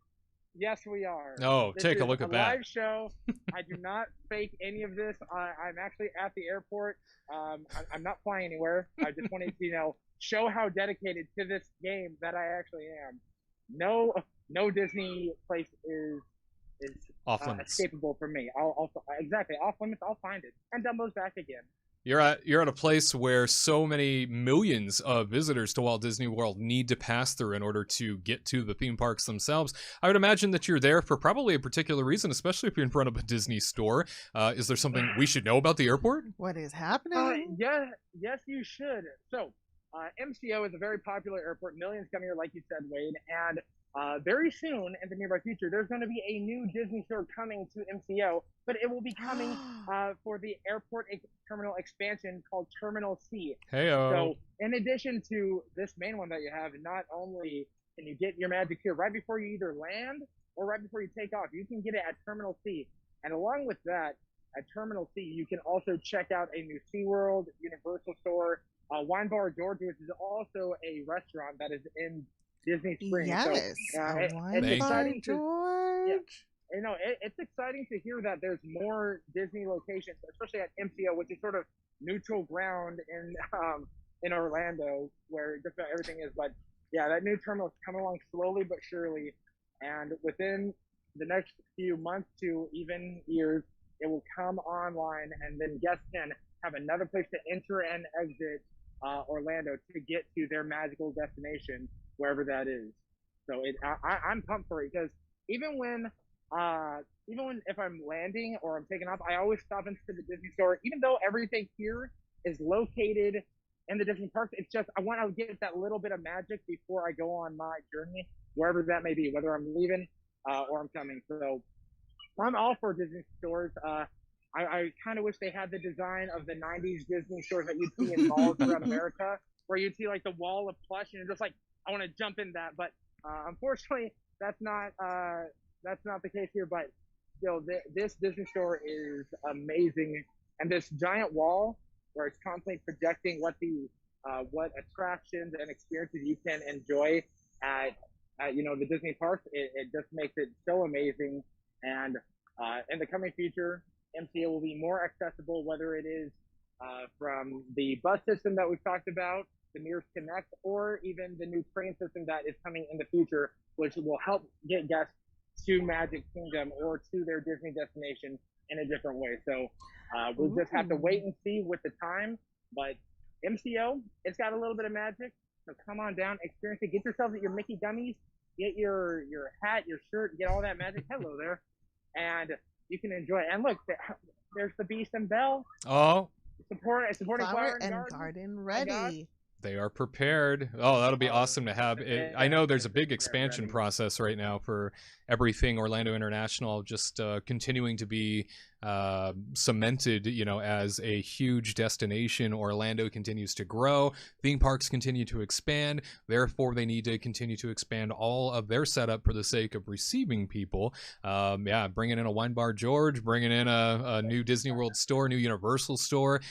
yes, we are. Oh, This take a is look at that. Live show. I do not fake any of this. I'm actually at the airport. I'm not flying anywhere. I just wanted to, show how dedicated to this game that I actually am. No Disney place is off limits. Escapable for me. Exactly off limits. I'll find it. And Dumbo's back again. You're at a place where so many millions of visitors to Walt Disney World need to pass through in order to get to the theme parks themselves. I would imagine that you're there for probably a particular reason, especially if you're in front of a Disney store. Is there something we should know about the airport? What is happening? Yes, you should. So, MCO is a very popular airport. Millions come here, like you said, Wade. And very soon, in the nearby future, there's going to be a new Disney store coming to MCO, but it will be coming for the airport terminal expansion called Terminal C. Hey-o. So, in addition to this main one that you have, not only can you get your magic here right before you either land or right before you take off, you can get it at Terminal C. And along with that, at Terminal C, you can also check out a new SeaWorld, Universal store, Wine Bar George, which is also a restaurant that is in Disney Springs. Yes, So, a wine it's bar, exciting George. it's exciting to hear that there's more Disney locations, especially at MCO, which is sort of neutral ground in Orlando, where just about everything is. But yeah, that new terminal is coming along slowly but surely, and within the next few months to even years, it will come online, and then guests can have another place to enter and exit Orlando to get to their magical destination, wherever that is. So I'm pumped for it, because even when if I'm landing or I'm taking off, I always stop into the Disney store. Even though everything here is located in the Disney parks, it's just I want to get that little bit of magic before I go on my journey, wherever that may be, whether I'm leaving or I'm coming. So I'm all for Disney stores. I kind of wish they had the design of the 90s Disney stores that you'd see in malls around America, where you'd see like the wall of plush and you're just like, I want to jump in that. But unfortunately, that's not the case here. But still, this Disney store is amazing, and this giant wall where it's constantly projecting what attractions and experiences you can enjoy at the Disney parks. It just makes it so amazing. And in the coming future, MCO will be more accessible, whether it is from the bus system that we've talked about, the Mears Connect, or even the new train system that is coming in the future, which will help get guests to Magic Kingdom or to their Disney destination in a different way. So we'll just have to wait and see with the time. But MCO, it's got a little bit of magic. So come on down, experience it. Get yourself your Mickey gummies, get your hat, your shirt, get all that magic. Hello there. And you can enjoy it. And look, there's the Beast and Belle. Oh. Supporting Flower and Garden ready. They are prepared. Oh, that'll be awesome to have. I know there's a big expansion process right now for everything Orlando International, just continuing to be cemented, as a huge destination. Orlando continues to grow. Theme parks continue to expand. Therefore, they need to continue to expand all of their setup for the sake of receiving people. Bringing in a wine bar, George, bringing in a new Disney World store, new Universal store.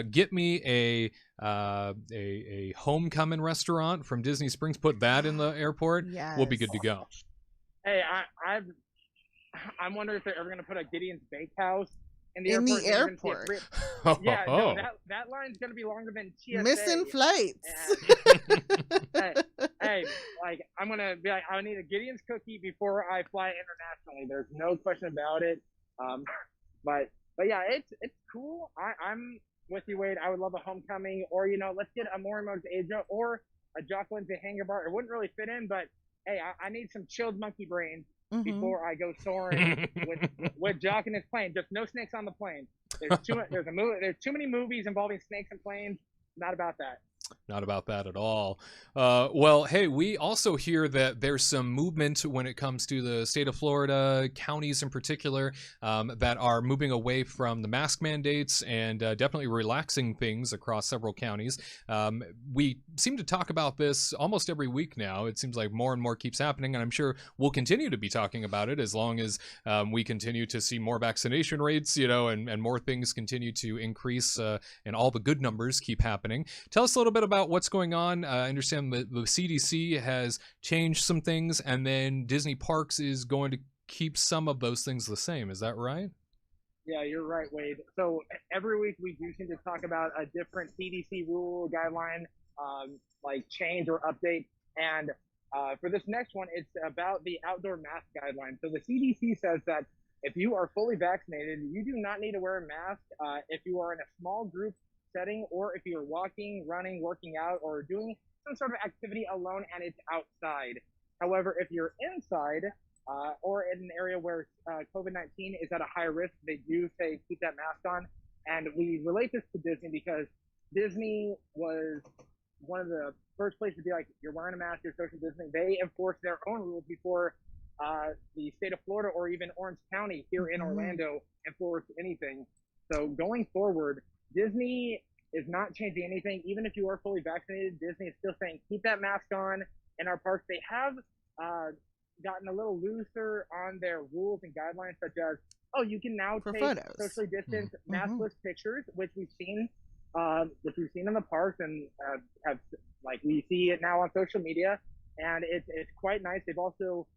Get me a homecoming restaurant from Disney Springs. Put that in the airport. Yes. We'll be good to go. Hey, I'm wondering if they're ever going to put a Gideon's Bakehouse in the airport. Yeah, no, that line's going to be longer than TSA. Missing flights. hey, like, I'm going to be like, I need a Gideon's cookie before I fly internationally. There's no question about it. But yeah, it's cool. I'm with you, Wade. I would love a homecoming, or let's get a Morimo's Asia or a Jock Lindsay Hangar Bar. It wouldn't really fit in, but hey, I need some chilled monkey brains before I go soaring with Jock and his plane. Just no snakes on the plane. There's too many movies involving snakes and planes. Not about that. Not about that at all. Well, hey, we also hear that there's some movement when it comes to the state of Florida, counties in particular, that are moving away from the mask mandates and definitely relaxing things across several counties. We seem to talk about this almost every week now. It seems like more and more keeps happening, and I'm sure we'll continue to be talking about it as long as we continue to see more vaccination rates, and more things continue to increase, and all the good numbers keep happening. Tell us a little bit about what's going on. I understand that the CDC has changed some things, and then Disney Parks is going to keep some of those things the same. Is that right? Yeah, you're right, Wade. So every week we do seem to talk about a different CDC rule, guideline, like change or update. And for this next one, it's about the outdoor mask guideline. So the CDC says that if you are fully vaccinated, you do not need to wear a mask if you are in a small group setting, or if you're walking, running, working out, or doing some sort of activity alone and it's outside. However, if you're inside or in an area where COVID-19 is at a high risk, they do say keep that mask on. And we relate this to Disney because Disney was one of the first places to be like, you're wearing a mask, you're social distancing. They enforced their own rules before the state of Florida or even Orange County here in Orlando enforced anything. So going forward, Disney is not changing anything. Even if you are fully vaccinated, Disney is still saying keep that mask on in our parks. They have gotten a little looser on their rules and guidelines, such as, you can now take photos. Socially distanced maskless pictures, which we've seen in the parks and have we see it now on social media. and it's quite nice. They've also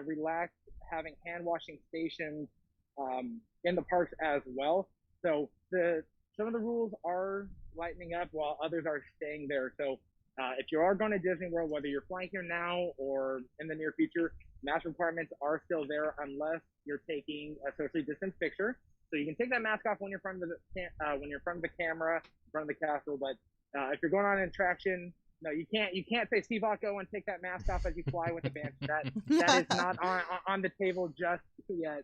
relaxed having hand washing stations in the parks as well. So some of the rules are lightening up while others are staying there. So if you are going to Disney World, whether you're flying here now or in the near future, mask requirements are still there unless you're taking a socially distanced picture. So you can take that mask off when you're in front of the camera, in front of the castle. But if you're going on an attraction, no, you can't say, Steve Ocko, and take that mask off as you fly with the Banshee. That is not on the table just yet.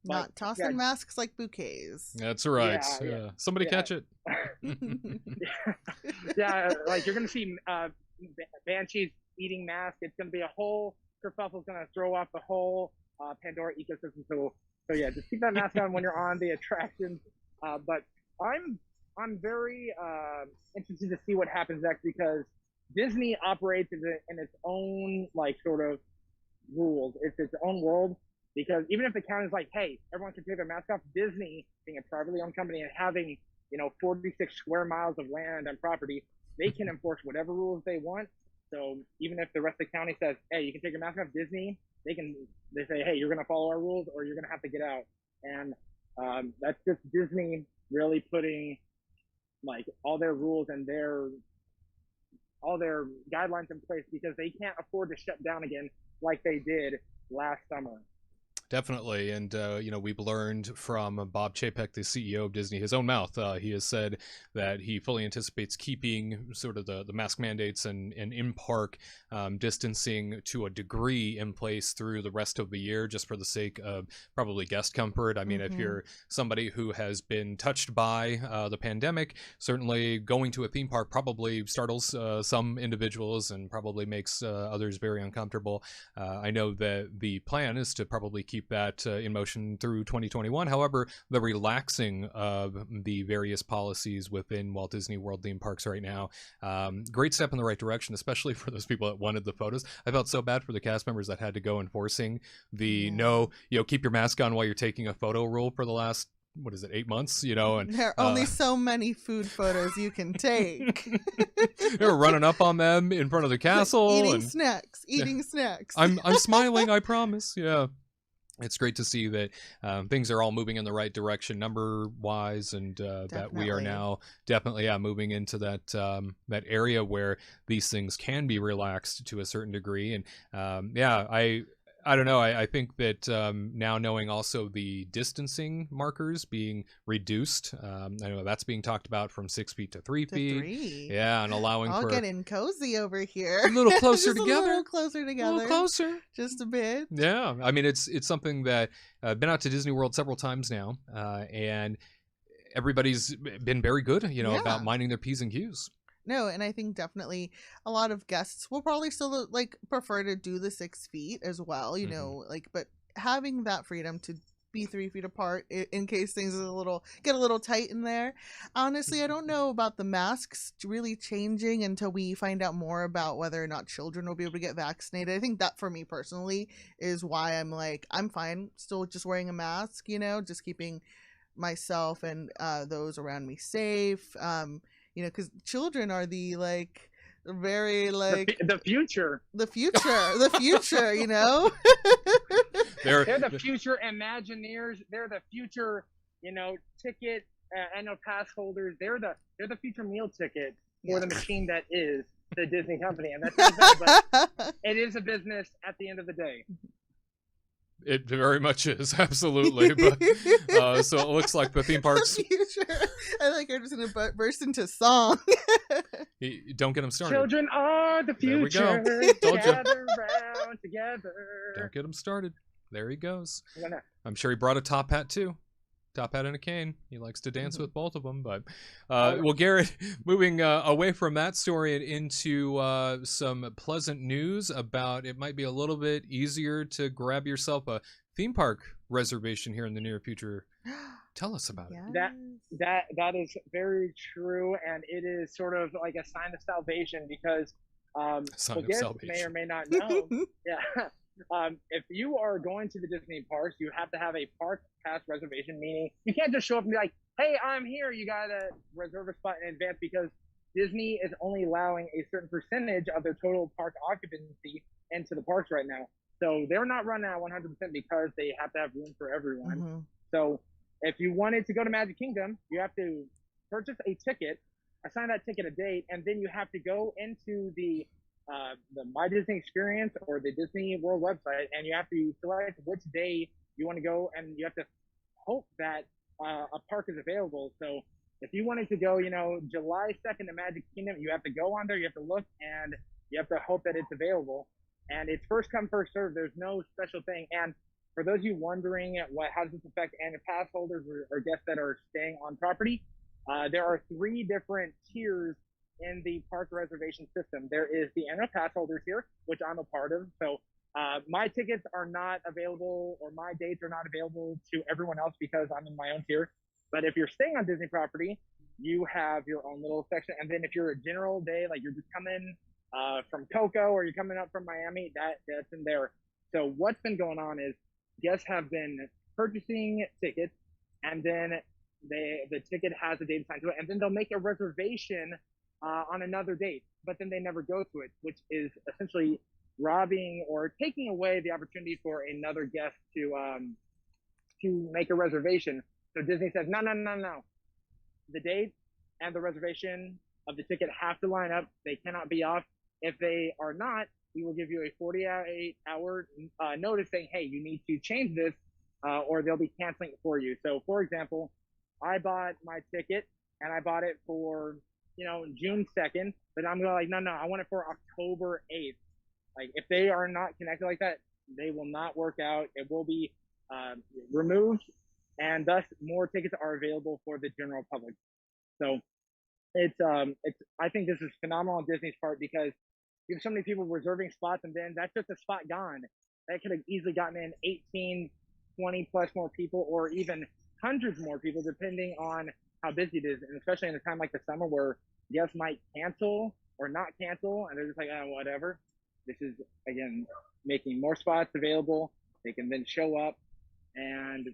Not tossing masks like bouquets. That's right. Yeah. Somebody catch it. Yeah, like you're gonna see Banshees eating masks. It's gonna be a whole kerfuffle's gonna throw off the whole Pandora ecosystem. So yeah, just keep that mask on when you're on the attractions. But I'm very interested to see what happens next, because Disney operates in its own like sort of rules. It's its own world. Because even if the county is like, hey, everyone can take their mask off, Disney, being a privately owned company and having 46 square miles of land and property, they can enforce whatever rules they want. So even if the rest of the county says, hey, you can take your mask off, Disney, they say, hey, you're going to follow our rules or you're going to have to get out. And that's just Disney really putting like all their rules and all their guidelines in place, because they can't afford to shut down again like they did last summer. Definitely. And, we've learned from Bob Chapek, the CEO of Disney, his own mouth. He has said that he fully anticipates keeping sort of the mask mandates and in-park distancing to a degree in place through the rest of the year, just for the sake of probably guest comfort. I mean, if you're somebody who has been touched by the pandemic, certainly going to a theme park probably startles some individuals and probably makes others very uncomfortable. I know that the plan is to probably keep that in motion through 2021. However, the relaxing of the various policies within Walt Disney World theme parks right now, great step in the right direction, especially for those people that wanted the photos. I felt so bad for the cast members that had to go enforcing the keep your mask on while you're taking a photo rule for the last 8 months, and there are only so many food photos you can take. They were running up on them in front of the castle, eating snacks. I'm smiling, I promise. Yeah. It's great to see that things are all moving in the right direction number-wise, and that we are now definitely moving into that area where these things can be relaxed to a certain degree. And I don't know. I think that now knowing also the distancing markers being reduced, I know that's being talked about from 6 feet to 3 feet. 3. Yeah, and allowing I'll for get in cozy over here. A little closer Just together. A little closer together. A little closer. Just a bit. Yeah, I mean it's something that I've been out to Disney World several times now, and everybody's been very good, about minding their P's and Q's. No, and I think definitely a lot of guests will probably still prefer to do the 6 feet as well, but having that freedom to be 3 feet apart in case things get a little tight in there. Honestly, I don't know about the masks really changing until we find out more about whether or not children will be able to get vaccinated. I think that for me personally is why I'm fine still just wearing a mask, just keeping myself and those around me safe. Because children are the very the future. They're the future Imagineers. They're the future, ticket annual pass holders. They're the future meal ticket for the machine that is the Disney company, and that's but it is a business at the end of the day. It very much is, absolutely. But so it looks like the theme parks. I I'm just gonna burst into song. Don't get them started. Children are the future. There we go. Gather round together. Don't get him started. There he goes. I'm sure he brought a top hat too. Top hat and a cane. He likes to dance with both of them. But well, Gared, moving away from that story and into some pleasant news about it might be a little bit easier to grab yourself a theme park reservation here in the near future. Tell us about it. That is very true, and it is sort of like a sign of salvation, because may or may not know. If you are going to the Disney parks, you have to have a park pass reservation, meaning you can't just show up and be like, hey, I'm here. You got to reserve a spot in advance, because Disney is only allowing a certain percentage of their total park occupancy into the parks right now. So they're not running at 100% because they have to have room for everyone. Mm-hmm. So if you wanted to go to Magic Kingdom, you have to purchase a ticket, assign that ticket a date, and then you have to go into the My Disney Experience or the Disney World website, and you have to select which day you want to go, and you have to hope that a park is available. So if you wanted to go, July 2nd to Magic Kingdom, you have to go on there, you have to look, and you have to hope that it's available. And it's first come, first serve. There's no special thing. And for those of you wondering how does this affect annual pass holders or guests that are staying on property, there are 3 different tiers in the park reservation system. There is the annual pass holders here, which I'm a part of. So my tickets are not available, or my dates are not available to everyone else because I'm in my own tier. But if you're staying on Disney property, you have your own little section. And then if you're a general day, like you're just coming from Coco or you're coming up from Miami, that's in there. So what's been going on is guests have been purchasing tickets, and then the ticket has a date assigned to it, and then they'll make a reservation on another date, but then they never go to it, which is essentially robbing or taking away the opportunity for another guest to make a reservation. So Disney says, no. The date and the reservation of the ticket have to line up. They cannot be off. If they are not, we will give you a 48-hour notice saying, hey, you need to change this, or they'll be canceling it for you. So, for example, I bought my ticket, and I bought it for, June 2nd, but I'm going no, I want it for October 8th. Like, if they are not connected like that, they will not work out. It will be removed, and thus more tickets are available for the general public. So I think this is phenomenal on Disney's part, because you have so many people reserving spots, and then that's just a spot gone. That could have easily gotten in 18, 20 plus more people, or even hundreds more people, depending on how busy it is. And especially in a time like the summer where guests might cancel or not cancel, and they're just like, oh, whatever. This is, again, making more spots available. They can then show up and,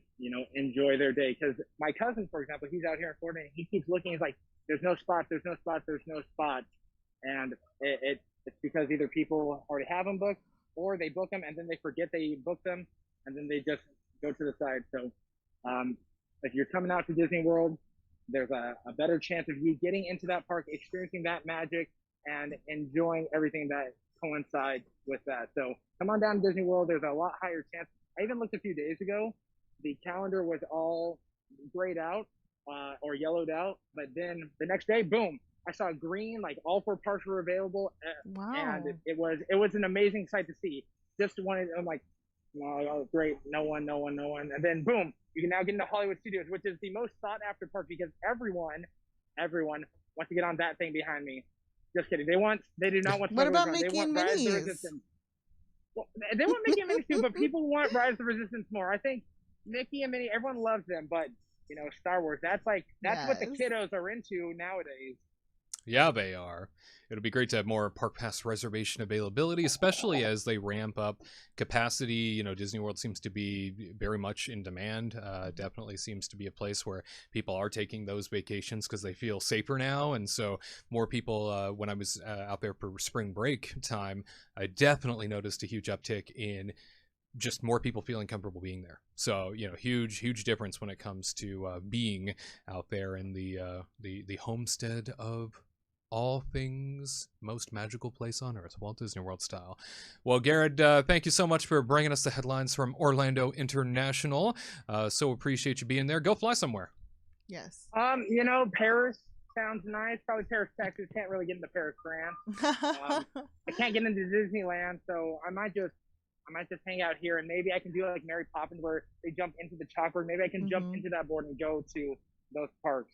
enjoy their day. Because my cousin, for example, he's out here in Florida, and he keeps looking. He's like, there's no spots. And it's because either people already have them booked, or they book them and then they forget they booked them, and then they just go to the side. So if you're coming out to Disney World, there's a better chance of you getting into that park, experiencing that magic, and enjoying everything that coincides with that. So come on down to Disney World. There's a lot higher chance. I even looked a few days ago. The calendar was all grayed out or yellowed out, but then the next day, boom, I saw green, like all 4 parks were available. Wow. And it was an amazing sight to see. I'm like, oh, great, no one. And then boom, you can now get into Hollywood Studios, which is the most sought after park, because everyone wants to get on that thing behind me. Just kidding. They do not want. What about Mickey Mickey and Rise of the Minnie's? Resistance. Well, they want Mickey and Minnie too, but people want Rise of the Resistance more. I think Mickey and Minnie, everyone loves them, but Star Wars, that's what the kiddos are into nowadays. Yeah, they are. It'll be great to have more park pass reservation availability, especially as they ramp up capacity. Disney World seems to be very much in demand. Definitely seems to be a place where people are taking those vacations because they feel safer now. And so more people, when I was out there for spring break time, I definitely noticed a huge uptick in just more people feeling comfortable being there. So, huge difference when it comes to being out there in the homestead of all things most magical place on earth, Walt Disney World style. Well, Gared, thank you so much for bringing us the headlines from Orlando International. So appreciate you being there. Go fly somewhere. Yes. Paris sounds nice. Probably Paris, Texas. Can't really get into Paris, France. I can't get into Disneyland, so I might just hang out here, and maybe I can do like Mary Poppins, where they jump into the chalkboard. Maybe I can jump into that board and go to those parks.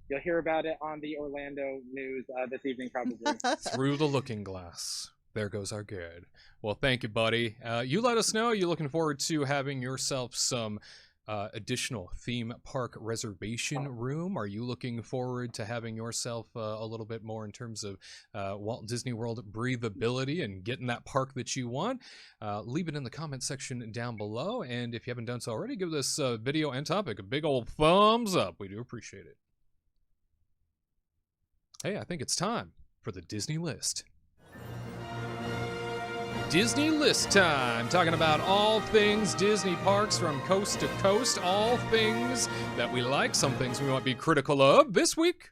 You'll hear about it on the Orlando news this evening, probably. Through the looking glass. There goes our Gared. Well, thank you, buddy. You let us know. You're looking forward to having yourself some additional theme park reservation room. Are you looking forward to having yourself a little bit more in terms of Walt Disney World breathability and getting that park that you want? Leave it in the comment section down below. And if you haven't done so already, give this video and topic a big old thumbs up. We do appreciate it. Hey, I think it's time for the Disney List. Disney List time, talking about all things Disney parks from coast to coast, all things that we like, some things we might be critical of. This week,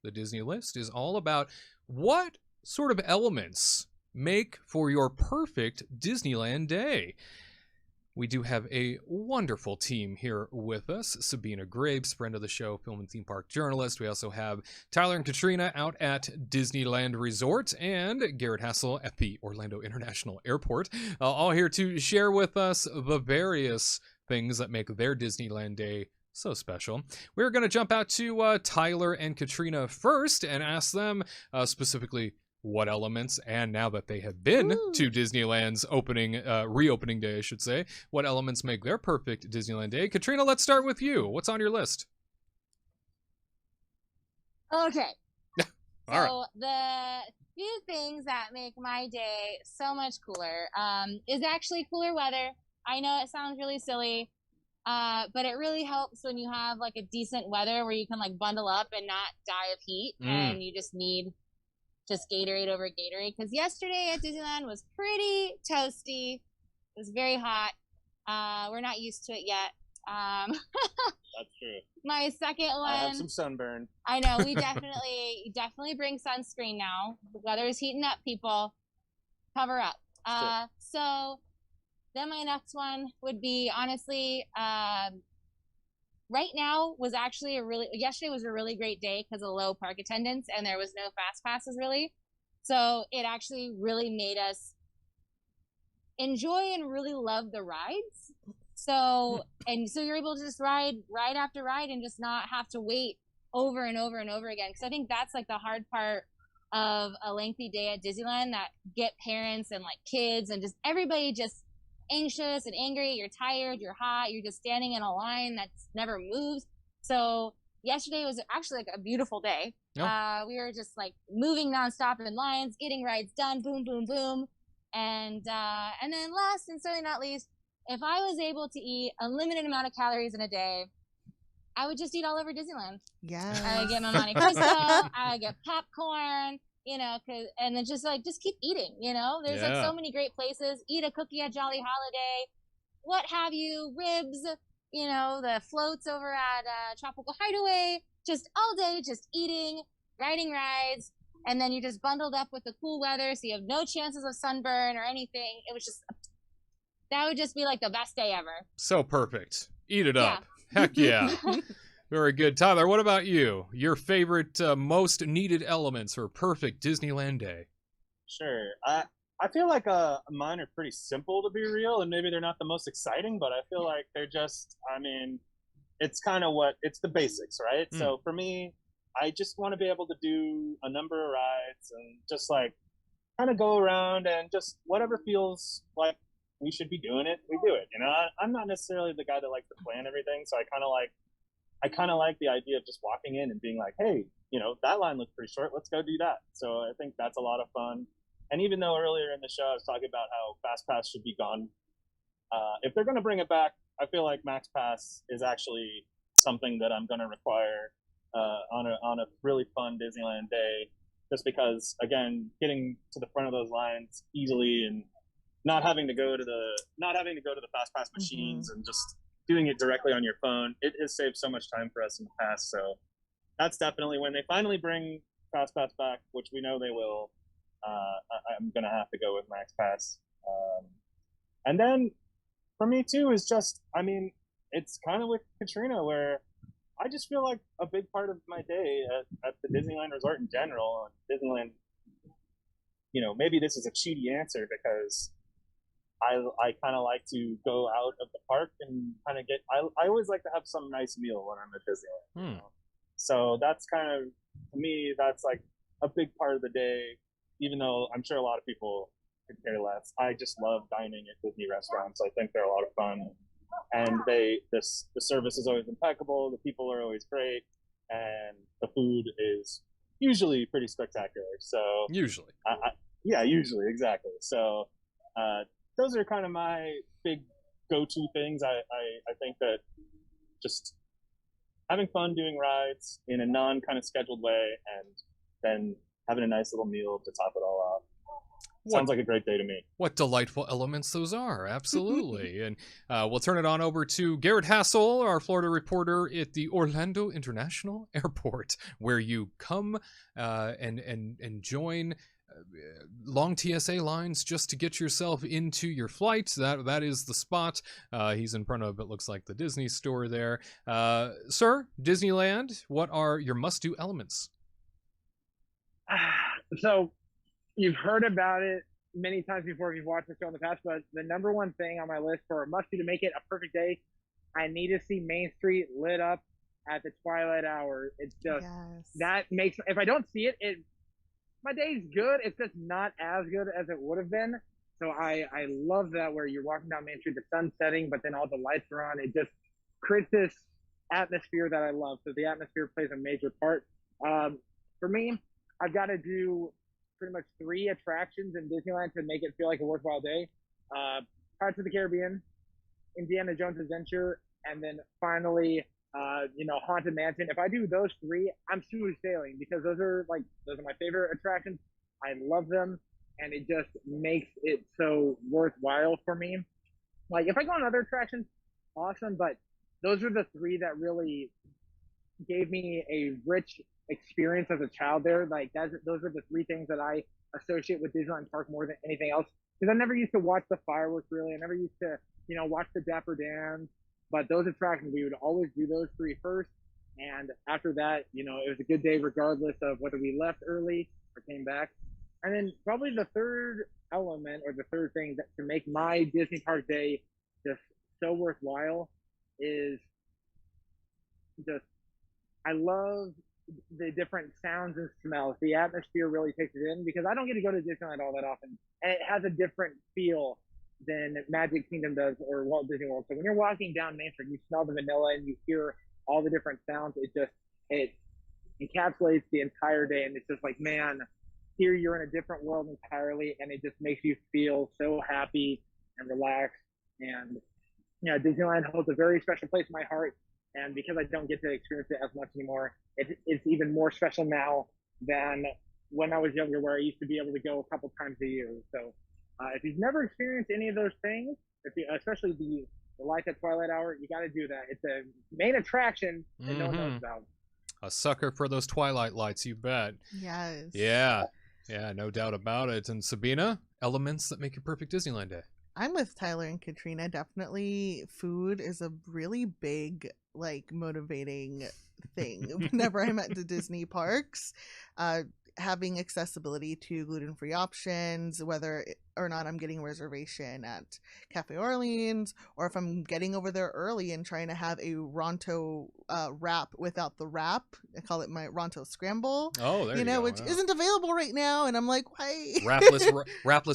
the Disney List is all about what sort of elements make for your perfect Disneyland day. We do have a wonderful team here with us. Sabina Graves, friend of the show, film and theme park journalist. We also have Tyler and Katrina out at Disneyland Resort and Gared Hassel at the Orlando International Airport. All here to share with us the various things that make their Disneyland day so special. We're going to jump out to Tyler and Katrina first and ask them specifically what elements, and now that they have been to Disneyland's reopening day, I should say, what elements make their perfect Disneyland day. Katrina, let's start with you. What's on your list? Okay. All right. So the few things that make my day so much cooler is actually cooler weather. I know it sounds really silly, but it really helps when you have like a decent weather where you can like bundle up and not die of heat, and you just need Gatorade over Gatorade, because yesterday at Disneyland was pretty toasty. It was very hot. We're not used to it yet. That's true. My second one, I have some sunburn. I know, we definitely bring sunscreen now. The weather is heating up, people. Cover up. So then my next one would be, honestly, right now was actually yesterday was a really great day because of low park attendance and there was no fast passes really. So it actually really made us enjoy and really love the rides. So you're able to just ride after ride and just not have to wait over and over and over again. Because I think that's like the hard part of a lengthy day at Disneyland, that get parents and like kids and just everybody just anxious and angry. You're tired, you're hot, you're just standing in a line that's never moves. So yesterday was actually like a beautiful day. We were just like moving nonstop in lines, getting rides done, boom, boom, boom. And then last and certainly not least, if I was able to eat a limited amount of calories in a day, I would just eat all over Disneyland. Yeah. I would get my Monte Cristo, I would get popcorn, and then just keep eating, there's like so many great places. Eat a cookie at Jolly Holiday, what have you, ribs, the floats over at Tropical Hideaway, just all day, just eating, riding rides, and then you're just bundled up with the cool weather, so you have no chances of sunburn or anything. That would just be like the best day ever. So perfect. Eat it up. Heck yeah. Very good. Tyler, what about you? Your favorite, most needed elements for a perfect Disneyland day? Sure. I feel like mine are pretty simple, to be real, and maybe they're not the most exciting, but I feel like they're just, it's kind of it's the basics, right? So for me, I just want to be able to do a number of rides and just like kind of go around and just whatever feels like we should be doing it, we do it. I'm not necessarily the guy that likes to plan everything, so I kind of like the idea of just walking in and being like, hey, that line looks pretty short. Let's go do that. So I think that's a lot of fun. And even though earlier in the show I was talking about how Fast Pass should be gone, if they're going to bring it back, I feel like Max Pass is actually something that I'm going to require on a really fun Disneyland day, just because, again, getting to the front of those lines easily and not having to go to the Fast Pass machines and just doing it directly on your phone, it has saved so much time for us in the past. So that's definitely, when they finally bring Fast Pass back, which we know they will, I'm going to have to go with Max Pass. And then for me too is just, it's kind of with Katrina, where I just feel like a big part of my day at the Disneyland Resort in general, and Disneyland, maybe this is a cheaty answer because I kind of like to go out of the park and kind of I always like to have some nice meal when I'm at Disneyland. So that's kind of, to me, that's like a big part of the day, even though I'm sure a lot of people could care less. I just love dining at Disney restaurants. I think they're a lot of fun. And the service is always impeccable. The people are always great. And the food is usually pretty spectacular. So usually. Usually, exactly. So those are kind of my big go-to things. I think that just having fun doing rides in a non kind of scheduled way and then having a nice little meal to top it all off. Sounds like a great day to me. What delightful elements those are. Absolutely. And we'll turn it on over to Gared Hassel, our Florida reporter at the Orlando International Airport, where you come and join long TSA lines just to get yourself into your flight. That is the spot. He's in front of, it looks like, the Disney store there. Sir, Disneyland, what are your must-do elements? So, you've heard about it many times before if you've watched the show in the past, but the number one thing on my list for a must-do to make it a perfect day, I need to see Main Street lit up at the twilight hour. It's just, that makes, if I don't see it, my day's good. It's just not as good as it would have been. So I love that where you're walking down Main Street, the sun's setting, but then all the lights are on. It just creates this atmosphere that I love. So the atmosphere plays a major part. For me, I've got to do pretty much 3 attractions in Disneyland to make it feel like a worthwhile day. Pirates of the Caribbean, Indiana Jones Adventure, and then finally, Haunted Mansion. If I do those 3, I'm smooth sailing because those are my favorite attractions. I love them, and it just makes it so worthwhile for me. Like if I go on other attractions, awesome, but those are the 3 that really gave me a rich experience as a child there. Like those are the 3 things that I associate with Disneyland Park more than anything else. Because I never used to watch the fireworks really. I never used to, watch the Dapper Dans. But those attractions, we would always do those 3 first. And after that, it was a good day regardless of whether we left early or came back. And then probably the third element or the third thing that to make my Disney Park day just so worthwhile is just, I love the different sounds and smells. The atmosphere really takes it in because I don't get to go to Disneyland all that often, and it has a different feel than Magic Kingdom does or Walt Disney World. So when you're walking down Main Street, you smell the vanilla and you hear all the different sounds. It encapsulates the entire day, and it's just like, man, here you're in a different world entirely, and it just makes you feel so happy and relaxed. And Disneyland holds a very special place in my heart. And because I don't get to experience it as much anymore, it's even more special now than when I was younger, where I used to be able to go a couple times a year. So if you've never experienced any of those things, especially the lights at twilight hour, you got to do that. It's a main attraction that no one knows about. A sucker for those twilight lights, you bet. Yes. Yeah, no doubt about it. And Sabina, elements that make your perfect Disneyland day. I'm with Tyler and Katrina. Definitely food is a really big, motivating thing. Whenever I'm at the Disney parks, having accessibility to gluten-free options, whether or not I'm getting a reservation at Cafe Orleans, or if I'm getting over there early and trying to have a Ronto wrap without the wrap. I call it my Ronto Scramble. Oh, there you go. Which isn't available right now, and I'm like, why? Wrapless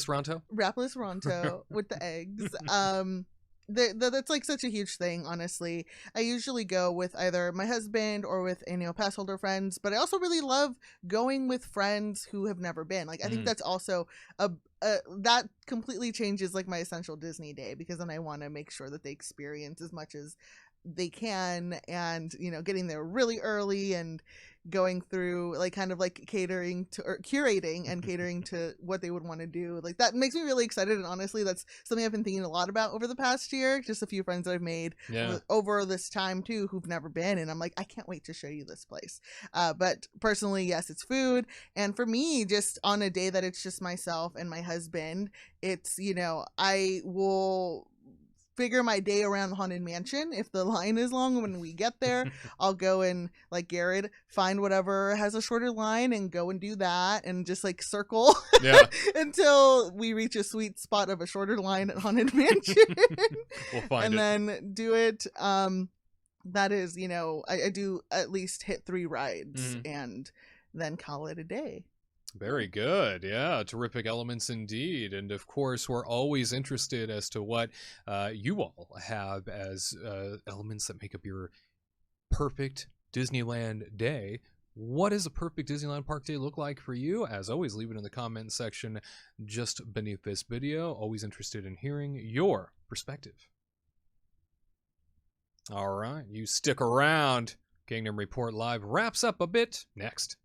Ronto? Wrapless Ronto with the eggs. That's such a huge thing, honestly. I usually go with either my husband or with pass holder friends, but I also really love going with friends who have never been. I think that's also that completely changes my essential Disney day, because then I want to make sure that they experience as much as they can, and getting there really early and going through catering to, or curating and catering to what they would want to do. That makes me really excited, and honestly that's something I've been thinking a lot about over the past year. Just a few friends that I've made over this time too who've never been, and I'm like, I can't wait to show you this place. But personally, yes, it's food. And for me, just on a day that it's just myself and my husband, it's I will figure my day around the Haunted Mansion. If the line is long when we get there, I'll go and, like Gared, find whatever has a shorter line and go and do that, and just circle until we reach a sweet spot of a shorter line at Haunted Mansion. We'll find and then do it. That is, I do at least hit 3 rides and then call it a day. Very good. Yeah, terrific elements indeed. And of course, we're always interested as to what you all have as elements that make up your perfect Disneyland day. What does a perfect Disneyland Park day look like for you? As always, leave it in the comment section just beneath this video. Always interested in hearing your perspective. All right, you stick around. Kingdom Report Live wraps up a bit next.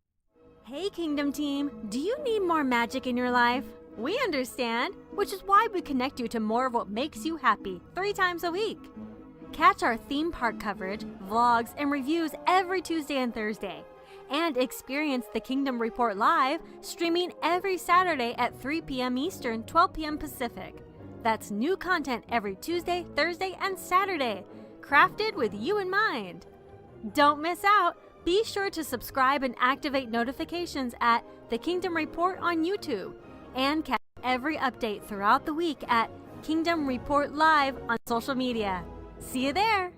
Hey Kingdom team, do you need more magic in your life? We understand, which is why we connect you to more of what makes you happy 3 times a week. Catch our theme park coverage, vlogs, and reviews every Tuesday and Thursday. And experience the Kingdom Report live, streaming every Saturday at 3 p.m. Eastern, 12 p.m. Pacific. That's new content every Tuesday, Thursday, and Saturday, crafted with you in mind. Don't miss out. Be sure to subscribe and activate notifications at The Kingdom Report on YouTube. And catch every update throughout the week at Kingdom Report Live on social media. See you there!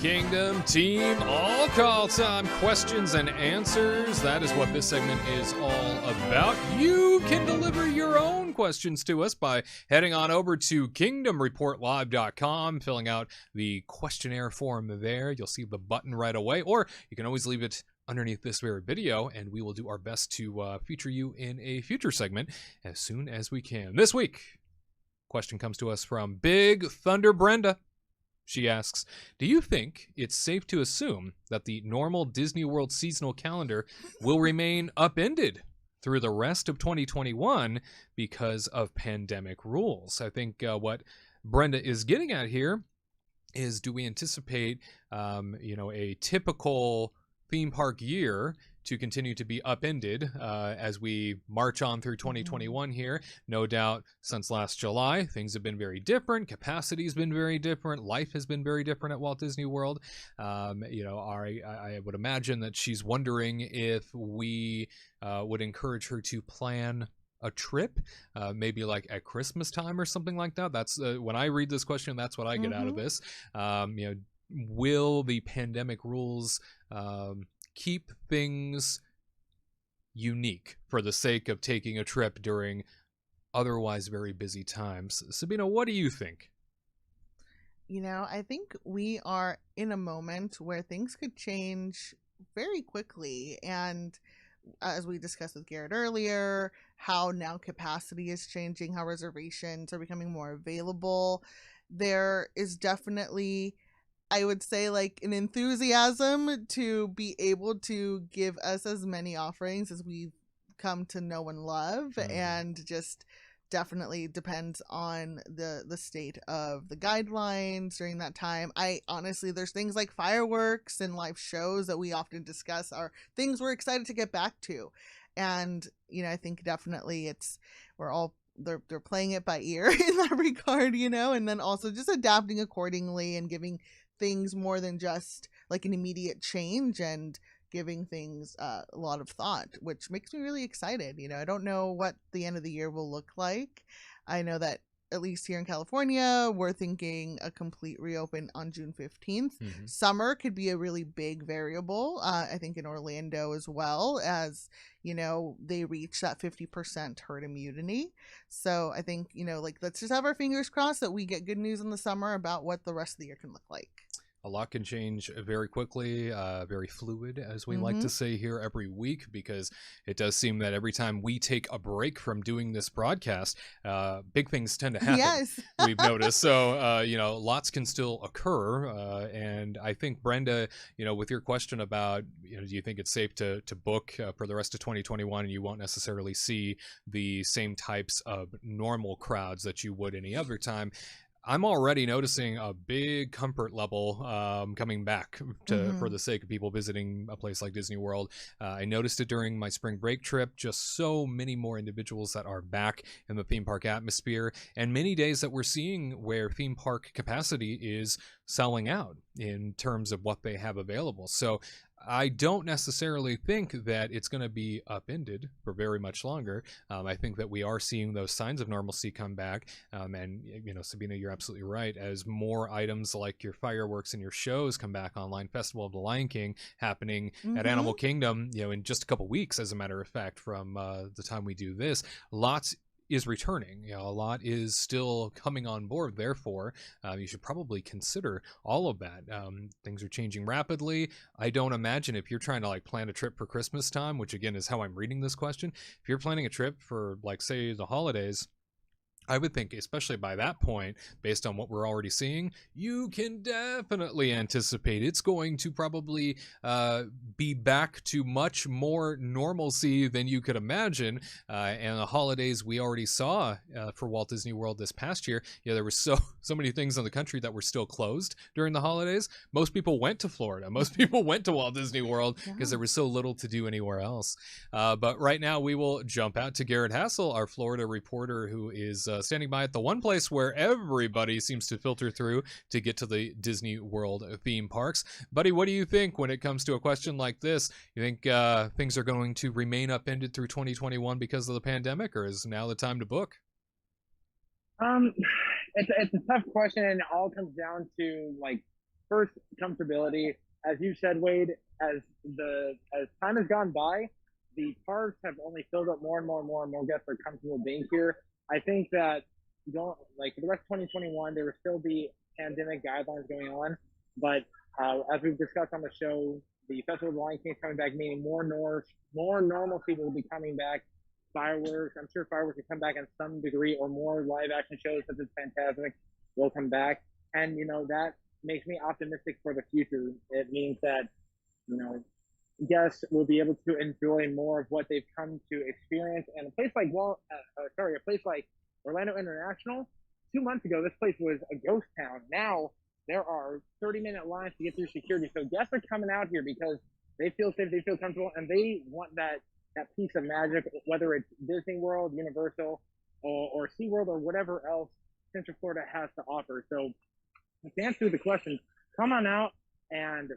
Kingdom team, all call time questions and answers. That is what this segment is all about. You can deliver your own questions to us by heading on over to kingdomreportlive.com, filling out the questionnaire form there. You'll see the button right away, or you can always leave it underneath this very video, and we will do our best to feature you in a future segment as soon as we can. This week, question comes to us from Big Thunder Brenda. She asks, do you think it's safe to assume that the normal Disney World seasonal calendar will remain upended through the rest of 2021 because of pandemic rules? I think what Brenda is getting at here is, do we anticipate, a typical theme park year to continue to be upended as we march on through 2021 here? No doubt, since last July, things have been very different. Capacity has been very different. Life has been very different at Walt Disney World. I would imagine that she's wondering if we would encourage her to plan a trip, maybe like at Christmas time or something like that. That's when I read this question, that's what I get out of this. Will the pandemic rules keep things unique for the sake of taking a trip during otherwise very busy times? Sabina, what do you think? I think we are in a moment where things could change very quickly. And as we discussed with Gared earlier, how now capacity is changing, how reservations are becoming more available. There is definitely, I would say, like an enthusiasm to be able to give us as many offerings as we've come to know and love, and just definitely depends on the state of the guidelines during that time. I honestly, there's things like fireworks and live shows that we often discuss are things we're excited to get back to, and I think definitely they're playing it by ear in that regard, and then also just adapting accordingly and giving things more than just like an immediate change, and giving things a lot of thought, which makes me really excited. I don't know what the end of the year will look like. I know that at least here in California, we're thinking a complete reopen on June 15th. Summer could be a really big variable. I think in Orlando as well, as they reach that 50% herd immunity. So I think, let's just have our fingers crossed that we get good news in the summer about what the rest of the year can look like. A lot can change very quickly, very fluid, as we like to say here every week, because it does seem that every time we take a break from doing this broadcast, big things tend to happen. Yes. We've noticed. So, lots can still occur. And I think, Brenda, with your question about, do you think it's safe to book for the rest of 2021 and you won't necessarily see the same types of normal crowds that you would any other time? I'm already noticing a big comfort level coming back for the sake of people visiting a place like Disney World. I noticed it during my spring break trip, just so many more individuals that are back in the theme park atmosphere, and many days that we're seeing where theme park capacity is selling out in terms of what they have available. So I don't necessarily think that it's going to be upended for very much longer. I think that we are seeing those signs of normalcy come back. And, Sabina, you're absolutely right. As more items like your fireworks and your shows come back online, Festival of the Lion King happening at Animal Kingdom, in just a couple weeks, as a matter of fact, from the time we do this, lots is returning. You know, a lot is still coming on board. Therefore, you should probably consider all of that. Things are changing rapidly. I don't imagine if you're trying to like plan a trip for Christmas time, which again is how I'm reading this question. If you're planning a trip for like say the holidays, I would think, especially by that point, based on what we're already seeing, you can definitely anticipate it's going to probably be back to much more normalcy than you could imagine. And the holidays we already saw for Walt Disney World this past year, there were so many things in the country that were still closed during the holidays. Most people went to Florida. Most people went to Walt Disney World because there was so little to do anywhere else. But right now we will jump out to Gared Hassel, our Florida reporter, who is standing by at the one place where everybody seems to filter through to get to the Disney World theme parks. Buddy, what do you think when it comes to a question like this? You think things are going to remain upended through 2021 because of the pandemic, or is now the time to book? It's a tough question, and it all comes down to like first comfortability. As you said, Wade, as time has gone by, the parks have only filled up more and more guests are comfortable being here. I think that for the rest of 2021, there will still be pandemic guidelines going on, but as we've discussed on the show, the Festival of the Lion King is coming back, meaning more normalcy will be coming back. Fireworks, I'm sure fireworks will come back in some degree, or more live action shows such as Fantasmic will come back, and that makes me optimistic for the future. It means that guests will be able to enjoy more of what they've come to experience. And a place like Orlando International, 2 months ago, this place was a ghost town. Now there are 30-minute lines to get through security. So guests are coming out here because they feel safe, they feel comfortable, and they want that piece of magic, whether it's Disney World, Universal, or SeaWorld, or whatever else Central Florida has to offer. So to answer the question, come on out, and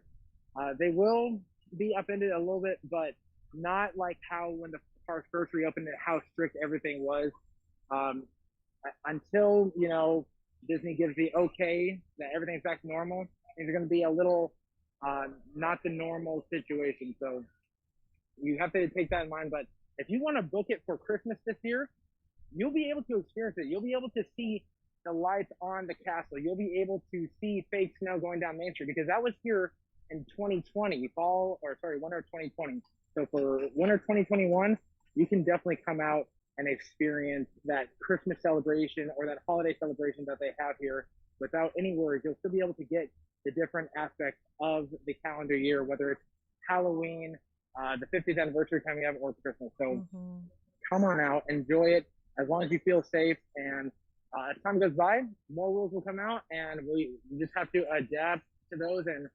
they will be upended a little bit, but not like how when the park first reopened and how strict everything was. Until Disney gives the okay that everything's back to normal, things are going to be a little not the normal situation. So you have to take that in mind. But if you want to book it for Christmas this year, you'll be able to experience it. You'll be able to see the lights on the castle. You'll be able to see fake snow going down Main Street, because that was here in 2020, winter of 2020. So for winter 2021, you can definitely come out and experience that Christmas celebration or that holiday celebration that they have here without any worries. You'll still be able to get the different aspects of the calendar year, whether it's Halloween, the 50th anniversary coming up, or Christmas. So come on out, enjoy it, as long as you feel safe. And as time goes by, more rules will come out, and we just have to adapt to those and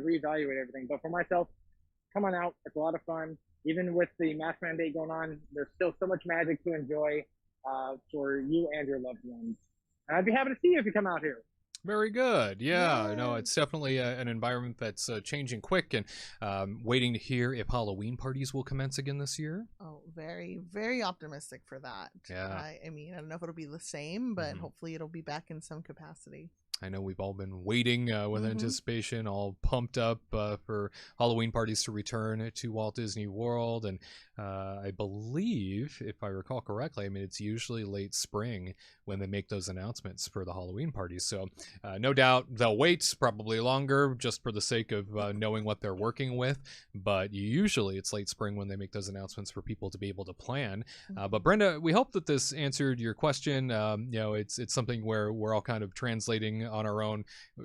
reevaluate everything. But for myself, come on out. It's a lot of fun. Even with the mask mandate going on, there's still so much magic to enjoy for you and your loved ones. And I'd be happy to see you if you come out here. Very good. Yeah, no, it's definitely an environment that's changing quick, and waiting to hear if Halloween parties will commence again this year. Oh, very, very optimistic for that. Yeah. I mean, I don't know if it'll be the same, but hopefully it'll be back in some capacity. I know we've all been waiting with anticipation, all pumped up for Halloween parties to return to Walt Disney World. And I believe, if I recall correctly, I mean, it's usually late spring when they make those announcements for the Halloween parties. So no doubt they'll wait probably longer just for the sake of knowing what they're working with. But usually it's late spring when they make those announcements for people to be able to plan. But Brenda, we hope that this answered your question. It's something where we're all kind of translating on our own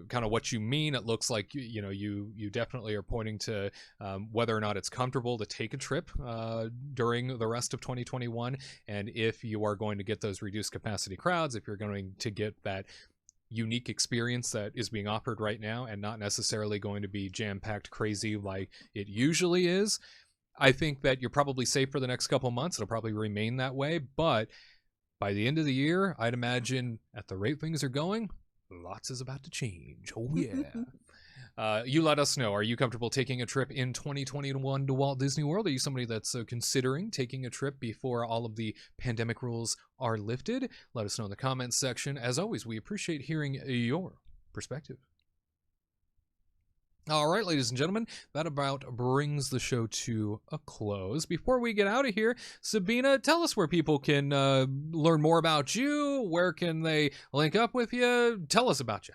kind of what you mean. It looks like you definitely are pointing to whether or not it's comfortable to take a trip during the rest of 2021, and if you are going to get those reduced capacity crowds, if you're going to get that unique experience that is being offered right now and not necessarily going to be jam-packed crazy like it usually is. I think that you're probably safe for the next couple months. It'll probably remain that way, but by the end of the year, I'd imagine at the rate things are going, lots is about to change. Oh, yeah. You let us know. Are you comfortable taking a trip in 2021 to Walt Disney World? Are you somebody that's considering taking a trip before all of the pandemic rules are lifted? Let us know in the comments section. As always, we appreciate hearing your perspective. All right, ladies and gentlemen, that about brings the show to a close. Before we get out of here, Sabina, tell us where people can learn more about you. Where can they link up with you? Tell us about you.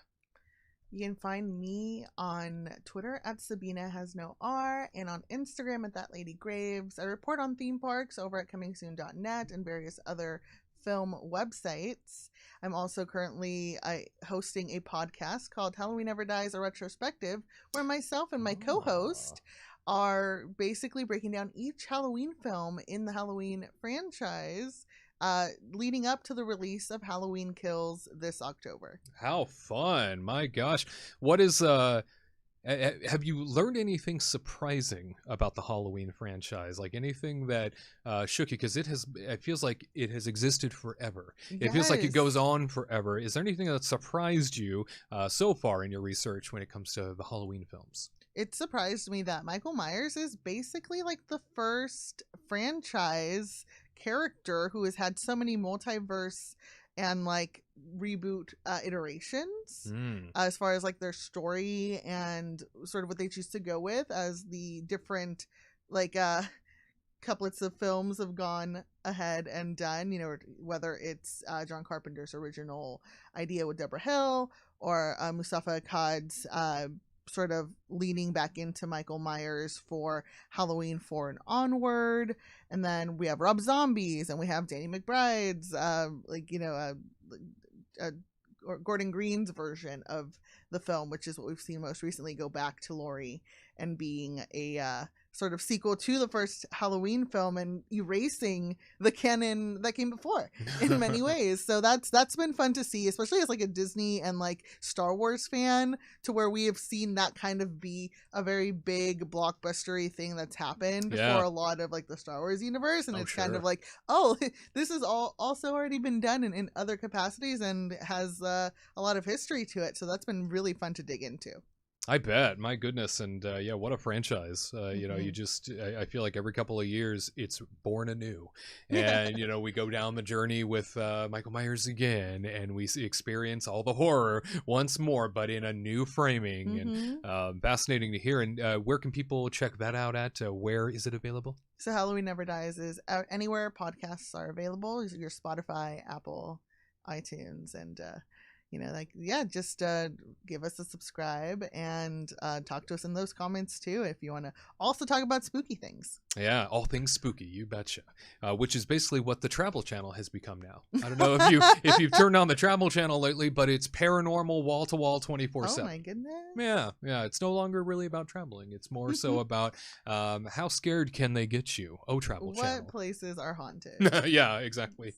You can find me on Twitter at Sabina has no R and on Instagram at That Lady Graves. I report on theme parks over at comingsoon.net and various other film websites. I'm also currently hosting a podcast called Halloween Never Dies, a retrospective, where myself and my co-host are basically breaking down each Halloween film in the Halloween franchise, leading up to the release of Halloween Kills this October. How fun. My gosh. What is have you learned anything surprising about the Halloween franchise? Like anything that shook you? Because it feels like it has existed forever. Yes. It feels like it goes on forever. Is there anything that surprised you so far in your research when it comes to the Halloween films? It surprised me that Michael Myers is basically like the first franchise character who has had so many multiverse and like reboot iterations as far as like their story and sort of what they choose to go with as the different like couplets of films have gone ahead and done, you know, whether it's John Carpenter's original idea with Deborah Hill or Mustafa Akkad's sort of leaning back into Michael Myers for Halloween 4 and onward. And then we have Rob Zombie's and we have Danny McBride's or Gordon Green's version of the film, which is what we've seen most recently go back to Laurie and being a sort of sequel to the first Halloween film and erasing the canon that came before in many ways. So that's been fun to see, especially as like a Disney and like Star Wars fan, to where we have seen that kind of be a very big blockbustery thing that's happened for a lot of like the Star Wars universe. And it's kind of like, oh, this has also already been done in other capacities and has a lot of history to it. So that's been really fun to dig into. I bet. My goodness. And yeah, what a franchise. You know, I feel like every couple of years it's born anew. And, you know, we go down the journey with Michael Myers again and we experience all the horror once more, but in a new framing. And fascinating to hear. And where can people check that out at? Where is it available? So Halloween Never Dies is out anywhere podcasts are available. Your Spotify, Apple, iTunes, and you know, like, just give us a subscribe and talk to us in those comments too if you want to also talk about spooky things. Yeah, all things spooky, you betcha. Which is basically what the Travel Channel has become now. I don't know if you've turned on the Travel Channel lately, but it's paranormal wall to wall 24/7. Oh my goodness. Yeah. It's no longer really about traveling. It's more so about how scared can they get you? Oh, Travel Channel. What places are haunted? Yeah, exactly.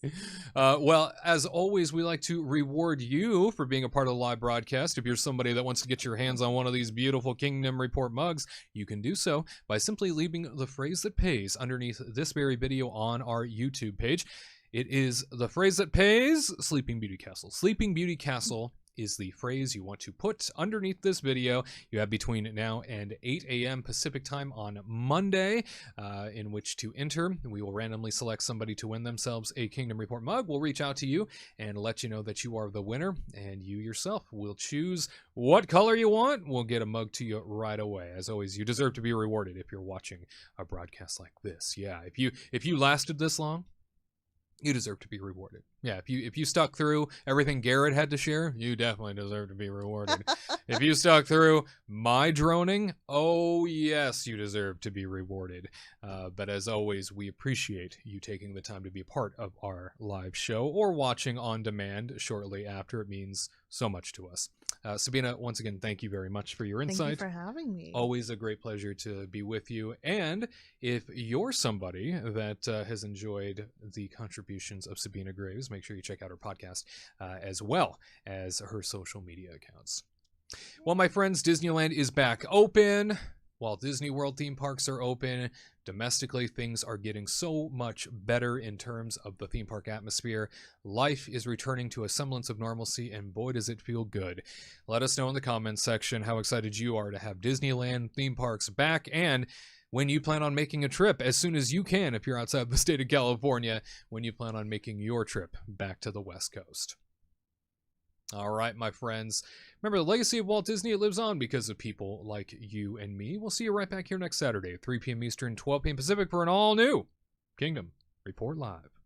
Well, as always, we like to reward you for being a part of the live broadcast. If you're somebody that wants to get your hands on one of these beautiful Kingdom Report mugs, you can do so by simply leaving the phrase that pays underneath this very video on our YouTube page. It is the phrase that pays, Sleeping Beauty Castle. Sleeping Beauty Castle is the phrase you want to put underneath this video. You have between now and 8 a.m. Pacific time on Monday in which to enter. We will randomly select somebody to win themselves a Kingdom Report mug. We'll reach out to you and let you know that you are the winner, and you yourself will choose what color you want. We'll get a mug to you right away. As always, you deserve to be rewarded if you're watching a broadcast like this. Yeah, if you lasted this long, you deserve to be rewarded. Yeah, if you stuck through everything Gared had to share, you definitely deserve to be rewarded. If you stuck through my droning, oh yes, you deserve to be rewarded. But as always, we appreciate you taking the time to be a part of our live show or watching on demand shortly after. It means so much to us. Sabina, once again, thank you very much for your insight. Thank you for having me. Always a great pleasure to be with you. And if you're somebody that has enjoyed the contributions of Sabina Graves, make sure you check out her podcast as well as her social media accounts. Well, my friends, Disneyland is back open. Walt Disney World theme parks are open. Domestically, things are getting so much better in terms of the theme park atmosphere. Life is returning to a semblance of normalcy, and boy, does it feel good. Let us know in the comments section how excited you are to have Disneyland theme parks back, and when you plan on making a trip as soon as you can, if you're outside the state of California, when you plan on making your trip back to the West Coast. All right, my friends. Remember, the legacy of Walt Disney, it lives on because of people like you and me. We'll see you right back here next Saturday, 3 p.m. Eastern, 12 p.m. Pacific for an all-new Kingdom Report Live.